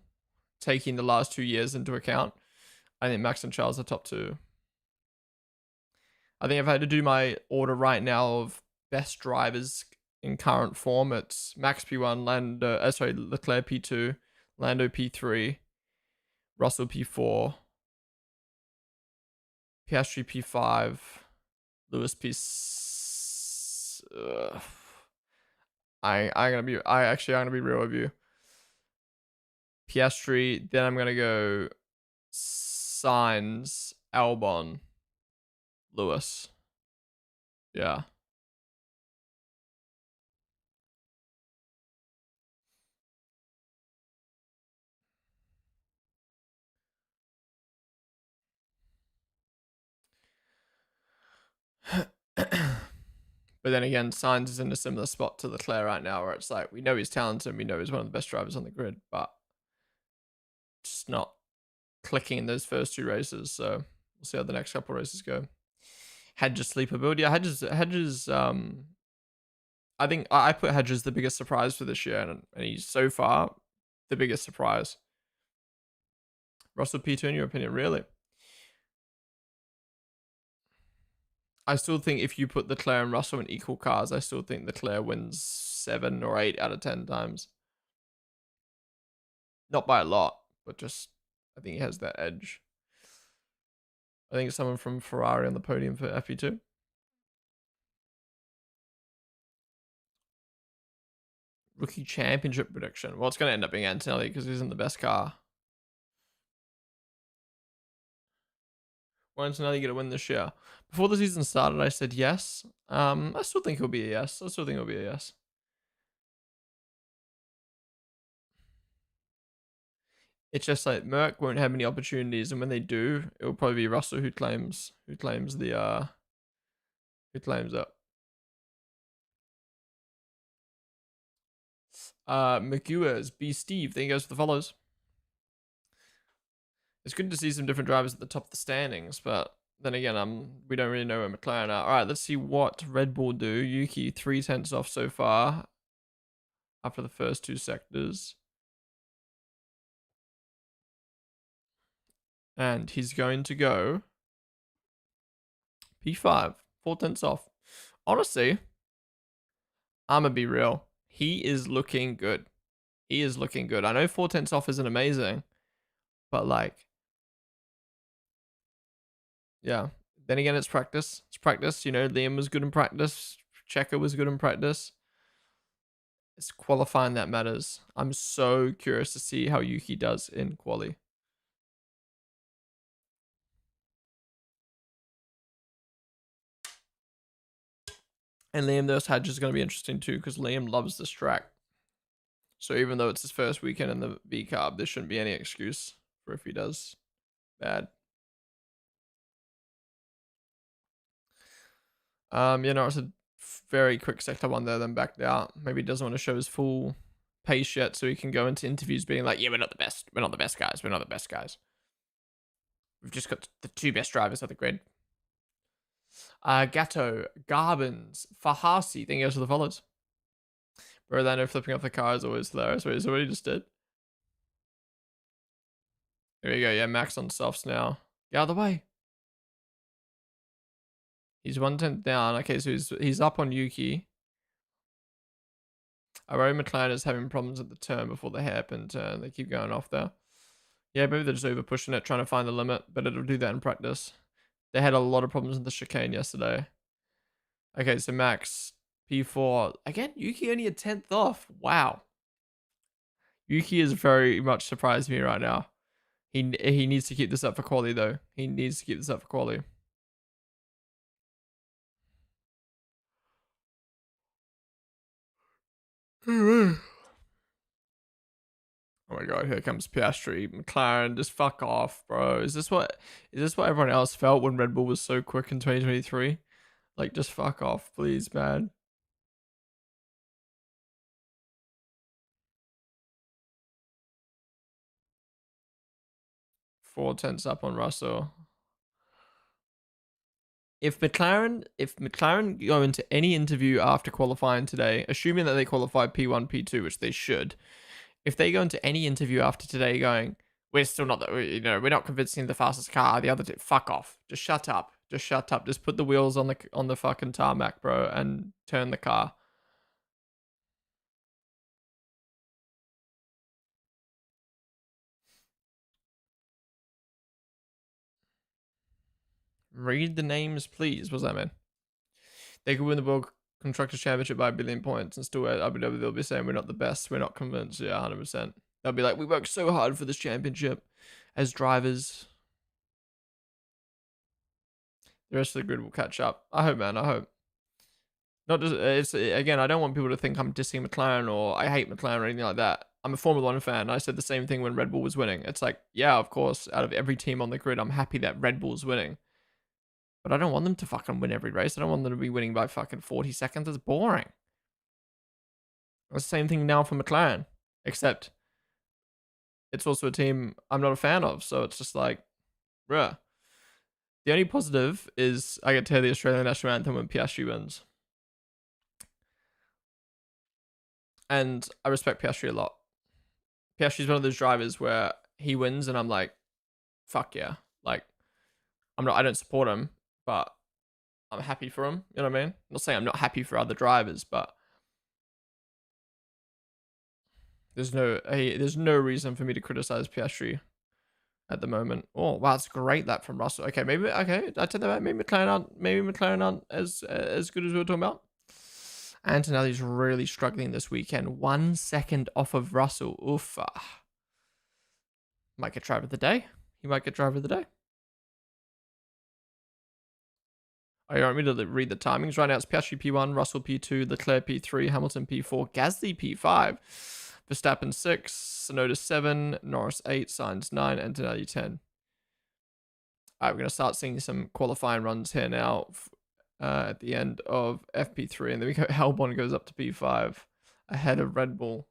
taking the last 2 years into account, I think Max and Charles are top 2. I think if I had to do my order right now of best drivers in current form, it's Max P1, Leclerc P2, Lando P3, Russell P4, Piastri P5, Lewis P. I'm gonna be real with you. Piastri, then I'm gonna go Sainz, Albon, Lewis. Yeah. But then again, Sainz is in a similar spot to Leclerc right now, where it's like we know he's talented and we know he's one of the best drivers on the grid, but just not clicking in those first 2 races. So we'll see how the next couple of races go. Hedges sleeper build. Yeah, Hedges. I think I put Hedges the biggest surprise for this year, and he's so far the biggest surprise. Russell P2, in your opinion, really? I still think if you put Leclerc and Russell in equal cars, I still think Leclerc wins 7 or 8 out of 10 times. Not by a lot, but just I think he has that edge. I think someone from Ferrari on the podium for FP2. Rookie championship prediction. Well, it's going to end up being Antonelli because he's in the best car. Will Antonelli get a win this year? Before the season started, I said yes. I still think he'll be a yes. I still think he'll be a yes. It's just like Merck won't have many opportunities, and when they do, it will probably be Russell who claims it. McEwers, B Steve, there he goes for the follows. It's good to see some different drivers at the top of the standings, but then again, we don't really know where McLaren are. All right, let's see what Red Bull do. Yuki 3/10 off so far after the first two sectors. And he's going to go P5, 4/10 off. Honestly, I'm going to be real. He is looking good. He is looking good. I know 4/10 off isn't amazing, but like, yeah. Then again, it's practice. It's practice. You know, Liam was good in practice. Checker was good in practice. It's qualifying that matters. I'm so curious to see how Yuki does in quali. And Liam Nurse Hadge is going to be interesting too, because Liam loves this track. So even though it's his first weekend in the V Carb, there shouldn't be any excuse for if he does bad. You know, it's a very quick sector one there, then backed out. Maybe he doesn't want to show his full pace yet, so he can go into interviews being like, yeah, we're not the best. We're not the best guys. We're not the best guys. We've just got the two best drivers of the grid. Gatto, Garbins, Fahasi, then he goes for the follows. Orlando flipping off the car is always hilarious. Wait, is what he just did? There you go. Yeah, Max on softs now. Get out of the way. He's 1/10 down. Okay, so he's up on Yuki. Our own McLaren is having problems at the turn before the hairpin turn. They keep going off there. Yeah, maybe they're just over pushing it, trying to find the limit, but it'll do that in practice. They had a lot of problems in the chicane yesterday. Okay, so Max, P4. Again, Yuki only a 10th off. Wow. Yuki is very much surprised me right now. He needs to keep this up for quali, though. He needs to keep this up for quali. Oh my god, here comes Piastri. McLaren, just fuck off, bro. Is this what everyone else felt when Red Bull was so quick in 2023? Like, just fuck off, please, man. Four tenths up on Russell. If McLaren go into any interview after qualifying today, assuming that they qualify P1, P2, which they should, if they go into any interview after today going, we're still not, we're not convincing the fastest car, the other two, fuck off. Just shut up. Just shut up. Just put the wheels on the fucking tarmac, bro, and turn the car. Read the names, please. What's that mean? They could win the World Constructors Championship by 1 billion points and still at Abu Dhabi they'll be saying we're not the best, we're not convinced. Yeah, 100%. They'll be like, we worked so hard for this championship as drivers. The rest of the grid will catch up. I hope, man. I hope. Not just it's again. I don't want people to think I'm dissing McLaren or I hate McLaren or anything like that. I'm a Formula One fan. I said the same thing when Red Bull was winning. It's like, yeah, of course, out of every team on the grid, I'm happy that Red Bull's winning. But I don't want them to fucking win every race. I don't want them to be winning by fucking 40 seconds. It's boring. It's the same thing now for McLaren, except it's also a team I'm not a fan of. So it's just like, bruh. The only positive is I get to hear the Australian national anthem when Piastri wins. And I respect Piastri a lot. Piastri's one of those drivers where he wins and I'm like, fuck yeah. Like, I don't support him, but I'm happy for him. You know what I mean? I'm not saying I'm not happy for other drivers, but there's no reason for me to criticize Piastri at the moment. Oh wow, it's great that from Russell. Okay, I take that back. Maybe McLaren aren't as good as we were talking about. Antonelli's really struggling this weekend. 1 second off of Russell. Oof. Might get driver of the day. He might get driver of the day. Oh, you want me to read the timings? Right now it's Piastri P1, Russell P2, Leclerc P3, Hamilton P4, Gasly P5, Verstappen 6, Tsunoda 7, Norris 8, Sainz 9, Antonelli 10. All right, we're going to start seeing some qualifying runs here now at the end of FP3. And then we go, Albon goes up to P5 ahead of Red Bull.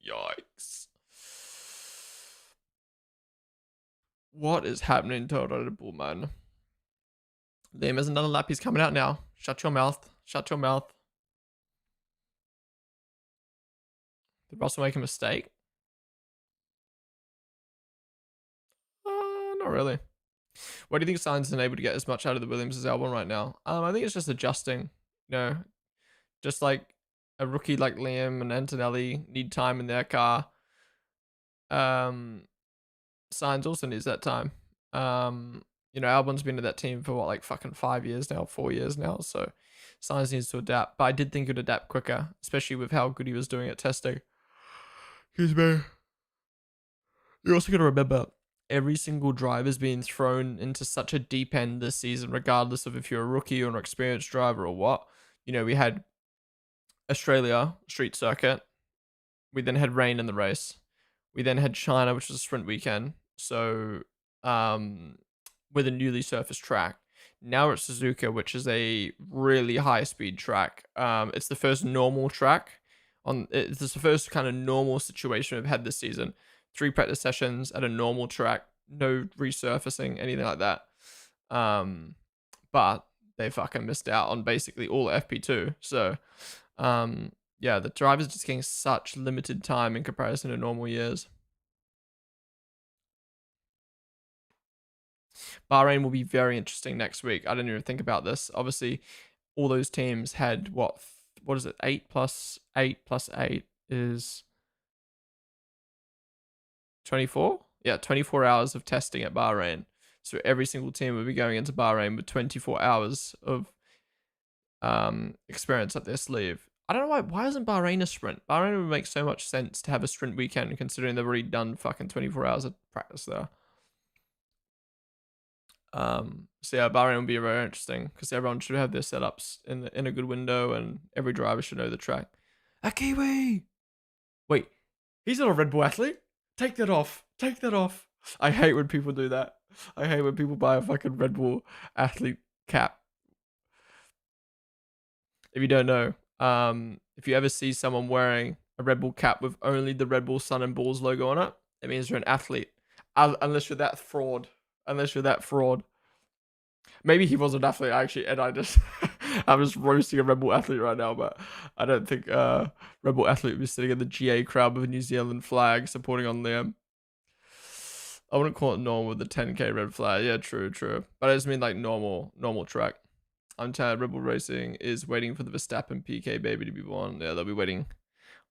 Yikes. What is happening to Red Bull, man? Liam has another lap. He's coming out now. Shut your mouth. Shut your mouth. Did Russell make a mistake? Not really. Why do you think Sainz isn't able to get as much out of the Williams as Albon right now? I think it's just adjusting. You know, just like a rookie like Liam and Antonelli need time in their car. Sainz also needs that time. You know, Albon's been in that team for what, like fucking 5 years now, 4 years now. So Sainz needs to adapt. But I did think he'd adapt quicker, especially with how good he was doing at testing. Excuse me. You're also gonna remember every single driver's been thrown into such a deep end this season, regardless of if you're a rookie or an experienced driver or what. You know, we had Australia street circuit. We then had rain in the race. We then had China, which was a sprint weekend. So, with a newly surfaced track. Now we're at Suzuka, which is a really high speed track. It's the first normal track it's the first kind of normal situation we've had this season. 3 practice sessions at a normal track, no resurfacing, anything like that. But they fucking missed out on basically all FP2. So, yeah, the drivers just getting such limited time in comparison to normal years. Bahrain will be very interesting next week. I didn't even think about this. Obviously, all those teams had what is it? 8 plus 8 plus 8 is 24? Yeah, 24 hours of testing at Bahrain. So every single team will be going into Bahrain with 24 hours of experience up their sleeve. I don't know why isn't Bahrain a sprint? Bahrain would make so much sense to have a sprint weekend considering they've already done fucking 24 hours of practice there. So yeah, Bahrain will be very interesting because everyone should have their setups in a good window and every driver should know the track. A Kiwi! Wait, he's not a Red Bull athlete? Take that off. Take that off. I hate when people do that. I hate when people buy a fucking Red Bull athlete cap. If you don't know, if you ever see someone wearing a Red Bull cap with only the Red Bull Sun and Bulls logo on it, it means you're an athlete. Unless you're that fraud. Unless you're that fraud. Maybe he was an athlete actually, and I'm just roasting a Red Bull athlete right now, but I don't think Red Bull athlete would be sitting in the GA crowd with a New Zealand flag supporting on Liam. I wouldn't call it normal with the 10k red flag. Yeah, true. But I just mean like normal track. I'm tired. Red Bull Racing is waiting for the Verstappen PK baby to be born. Yeah, they'll be waiting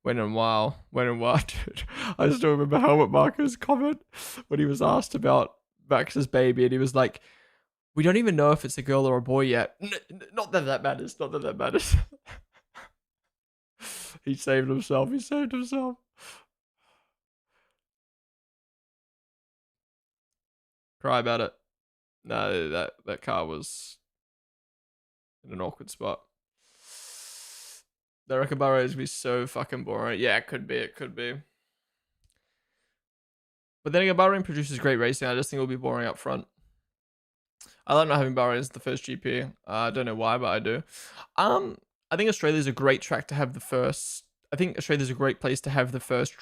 a while, dude. I still remember Helmut Marko's comment when he was asked about Max's baby, and he was like, "We don't even know if it's a girl or a boy yet." Not that matters. Not that matters. He saved himself. Cry about it. No, that car was in an awkward spot. The reckon Bahrain is gonna be so fucking boring. Yeah, it could be. But then again, Bahrain produces great racing. I just think it'll be boring up front. I like not having Bahrain as the first GP. I don't know why, but I do. I think Australia's a great track to have the first. I think Australia's a great place to have the first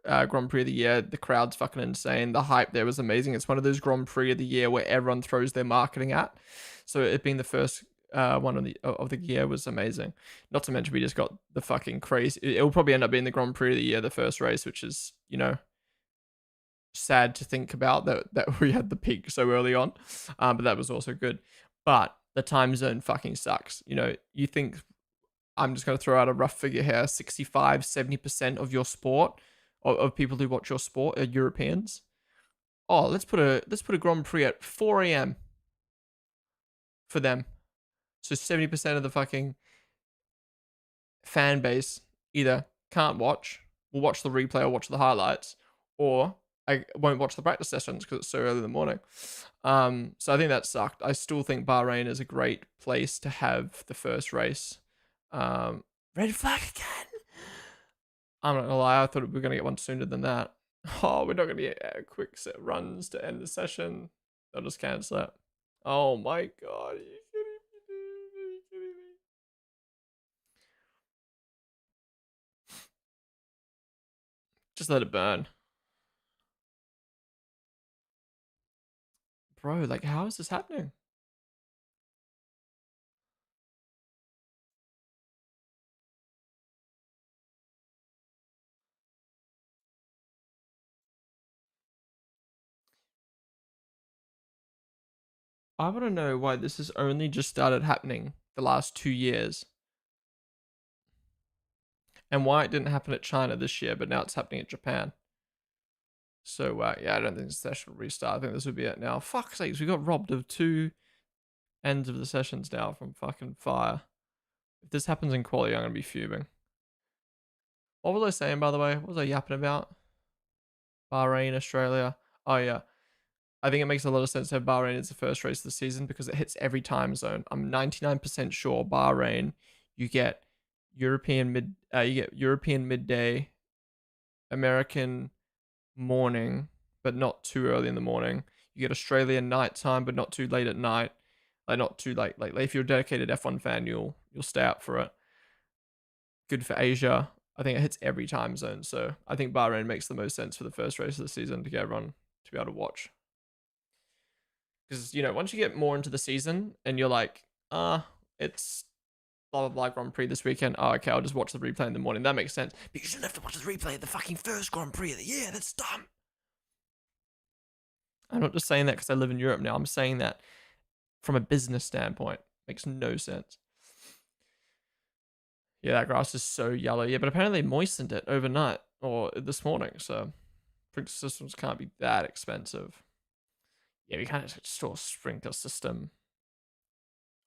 Grand Prix of the year. The crowd's fucking insane. The hype there was amazing. It's one of those Grand Prix of the year where everyone throws their marketing at. So it being the first one of the year was amazing. Not to mention we just got the fucking crazy. It will probably end up being the Grand Prix of the year, the first race, which is, you know, sad to think about that we had the peak so early on. But that was also good. But the time zone fucking sucks. You know, you think, I'm just going to throw out a rough figure here, 65-70% of your sport, of people who watch your sport, are Europeans. Oh, let's put a Grand Prix at 4 a.m. for them. So 70% of the fucking fan base either can't watch, will watch the replay or watch the highlights, or I won't watch the practice sessions because it's so early in the morning. So I think that sucked. I still think Bahrain is a great place to have the first race. Red flag again. I'm not gonna lie, I thought we were gonna get one sooner than that. Oh, we're not gonna get quick set runs to end the session. They'll just cancel it. Oh my god, are you kidding me? Just let it burn. Bro, like, how is this happening? I want to know why this has only just started happening the last 2 years. And why it didn't happen at China this year, but now it's happening at Japan. So, yeah, I don't think the session will restart. I think this would be it now. Fuck's sakes, we got robbed of 2 ends of the sessions now from fucking fire. If this happens in quali, I'm going to be fuming. What was I saying, by the way? What was I yapping about? Bahrain, Australia. Oh, yeah. I think it makes a lot of sense to have Bahrain as the first race of the season because it hits every time zone. I'm 99% sure Bahrain, you get European midday, American morning, but not too early in the morning. You get Australian nighttime, but not too late at night. Like not too late. Like if you're a dedicated F1 fan, you'll stay up for it. Good for Asia. I think it hits every time zone. So I think Bahrain makes the most sense for the first race of the season to get everyone to be able to watch. Because, once you get more into the season and you're like, it's blah, blah, blah Grand Prix this weekend. Oh, okay, I'll just watch the replay in the morning. That makes sense. But you shouldn't have to watch the replay of the fucking first Grand Prix of the year. That's dumb. I'm not just saying that because I live in Europe now. I'm saying that from a business standpoint. Makes no sense. Yeah, that grass is so yellow. Yeah, but apparently they moistened it overnight or this morning. So sprinkler systems can't be that expensive. Yeah, we can't just store a sprinkler system.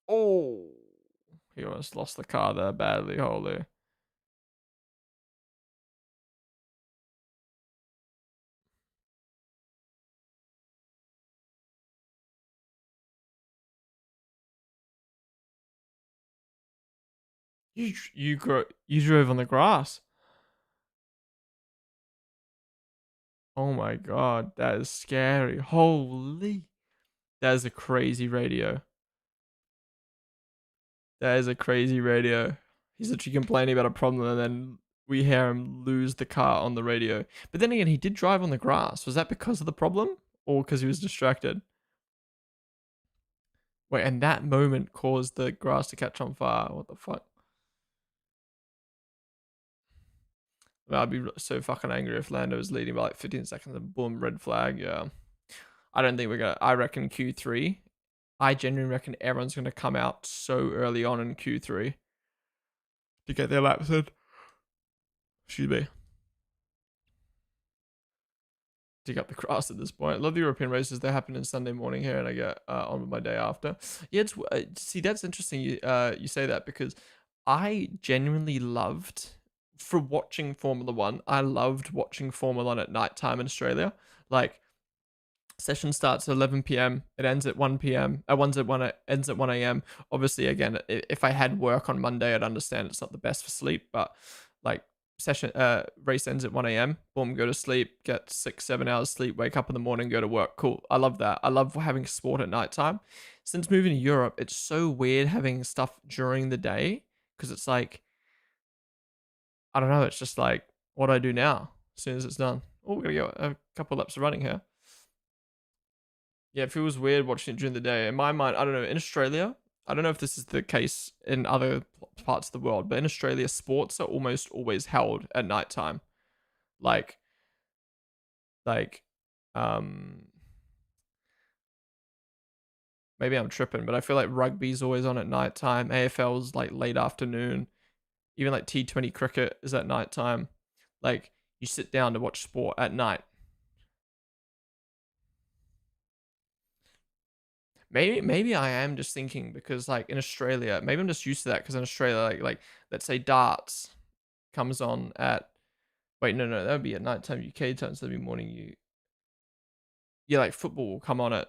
Oh, he almost lost the car there badly. Holy. You drove on the grass. Oh my god, that is scary. Holy. That is a crazy radio. That is a crazy radio. He's literally complaining about a problem and then we hear him lose the car on the radio. But then again, he did drive on the grass. Was that because of the problem or because he was distracted? Wait, and that moment caused the grass to catch on fire. What the fuck? I'd be so fucking angry if Lando was leading by like 15 seconds and boom, red flag. Yeah. I don't think we're going to. I reckon Q3. I genuinely reckon everyone's going to come out so early on in Q3 to get their laps in. Excuse me. Dig up the grass at this point. I love the European races. They happen in Sunday morning here, and I get on with my day after. Yeah, see, that's interesting. You say that because I genuinely loved for watching Formula One. I loved watching Formula One at nighttime in Australia. Like session starts at 11 p.m. It ends at 1 p.m. It ends at 1 a.m. Obviously, again, if I had work on Monday, I'd understand it's not the best for sleep, but like race ends at 1 a.m. Boom, go to sleep, get 6-7 hours sleep, wake up in the morning, go to work. Cool. I love that. I love having sport at nighttime. Since moving to Europe, it's so weird having stuff during the day because it's like, I don't know, it's just like, what do I do now as soon as it's done? Oh, we're gonna go a couple laps of running here. Yeah, it feels weird watching it during the day. In my mind, I don't know, in Australia, I don't know if this is the case in other parts of the world, but in Australia, sports are almost always held at nighttime. Like, um, maybe I'm tripping, but I feel like rugby's always on at nighttime. AFL's like late afternoon. Even like T20 cricket is at nighttime. Like, you sit down to watch sport at night. Maybe I am just thinking because like in Australia, maybe I'm just used to that because in Australia, like let's say darts comes on at, wait, no, that would be at nighttime UK time, so that'd be morning Yeah, like football will come on at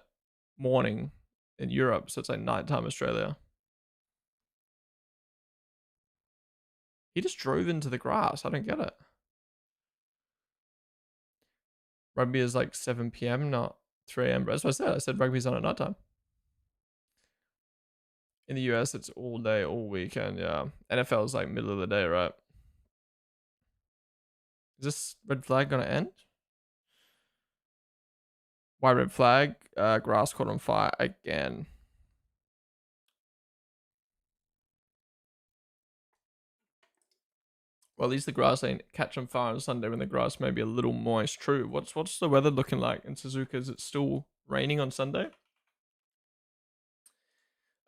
morning in Europe, so it's like nighttime Australia. He just drove into the grass. I don't get it. Rugby is like 7 p.m., not 3 a.m. That's what I said. I said rugby's on at nighttime. In the US, it's all day, all weekend. Yeah. NFL is like middle of the day, right? Is this red flag gonna end? Why red flag? Grass caught on fire again. Well, at least the grass ain't catching fire on Sunday when the grass may be a little moist. True. What's the weather looking like in Suzuka? Is it still raining on Sunday?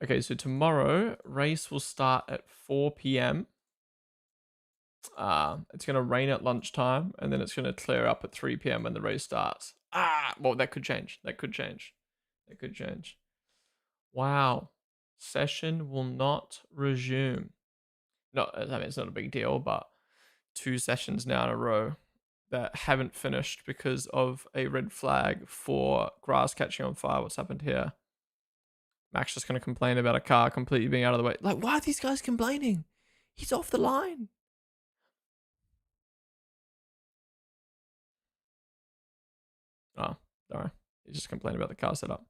Okay, so tomorrow race will start at 4 p.m. It's gonna rain at lunchtime, and then it's gonna clear up at 3 p.m. when the race starts. Well, that could change. That could change. That could change. Wow. Session will not resume. No, I mean, it's not a big deal, but 2 sessions now in a row that haven't finished because of a red flag for grass catching on fire. What's happened here? Max just going to complain about a car completely being out of the way. Like, why are these guys complaining? He's off the line. Oh, sorry. He's just complaining about the car setup.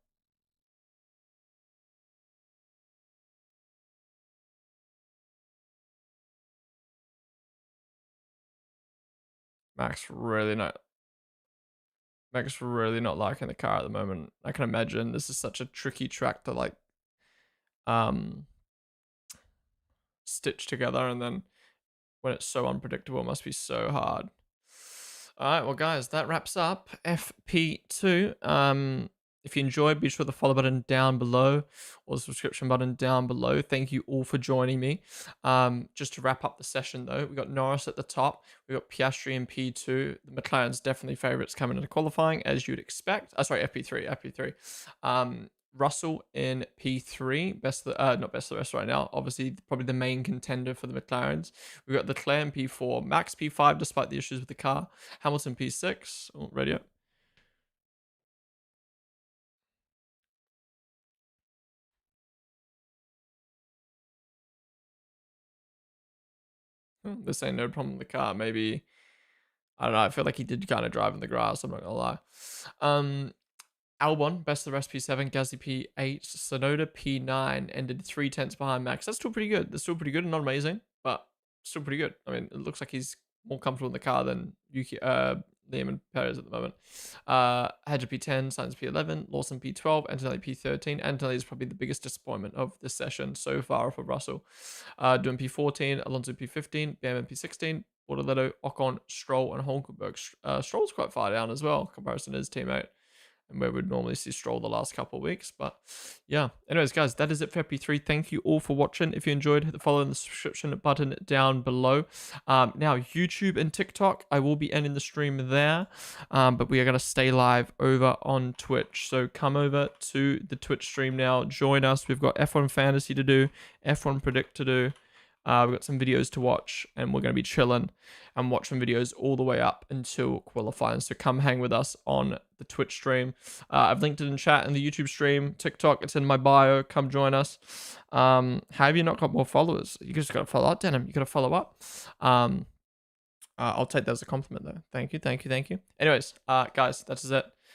Max really not liking the car at the moment. I can imagine this is such a tricky track to like stitch together, and then when it's so unpredictable, it must be so hard. All right, well, guys, that wraps up FP2. If you enjoyed, be sure the follow button down below or the subscription button down below. Thank you all for joining me. Just to wrap up the session, though, we got Norris at the top. We got Piastri in P2. The McLaren's definitely favorites coming into qualifying, as you'd expect. Sorry, FP3. Russell in P3, not best of the rest right now. Obviously, probably the main contender for the McLarens. We've got Leclerc in P4, Max P5, despite the issues with the car. Hamilton P6. Oh, radio. This ain't no problem with the car. Maybe, I don't know. I feel like he did kind of drive in the grass. I'm not gonna lie. Albon, best of the rest P7, Gasly P8, Sonoda P9, ended 3/10 behind Max. That's still pretty good. That's still pretty good and not amazing, but still pretty good. I mean, it looks like he's more comfortable in the car than Liam and Perez at the moment. Hadja P10, Sainz P11, Lawson P12, Antonelli P13. Antonelli is probably the biggest disappointment of this session so far for Russell. Doing P14, Alonso P15, BM P16, Bortoletto, Ocon, Stroll, and Hulkenberg. Stroll's quite far down as well, comparison to his teammate, and where we'd normally see Stroll the last couple of weeks. But yeah, anyways, guys, that is it for FP3. Thank you all for watching. If you enjoyed, hit the follow and the subscription button down below. Now, YouTube and TikTok, I will be ending the stream there, but we are going to stay live over on Twitch. So come over to the Twitch stream now. Join us. We've got F1 Fantasy to do, F1 Predict to do. We've got some videos to watch, and we're going to be chilling and watching videos all the way up until qualifying. So come hang with us on the Twitch stream. I've linked it in chat in the YouTube stream, TikTok. It's in my bio. Come join us. Have you not got more followers? You just got to follow up, Denim. You got to follow up. I'll take that as a compliment, though. Thank you. Anyways, guys, that's it.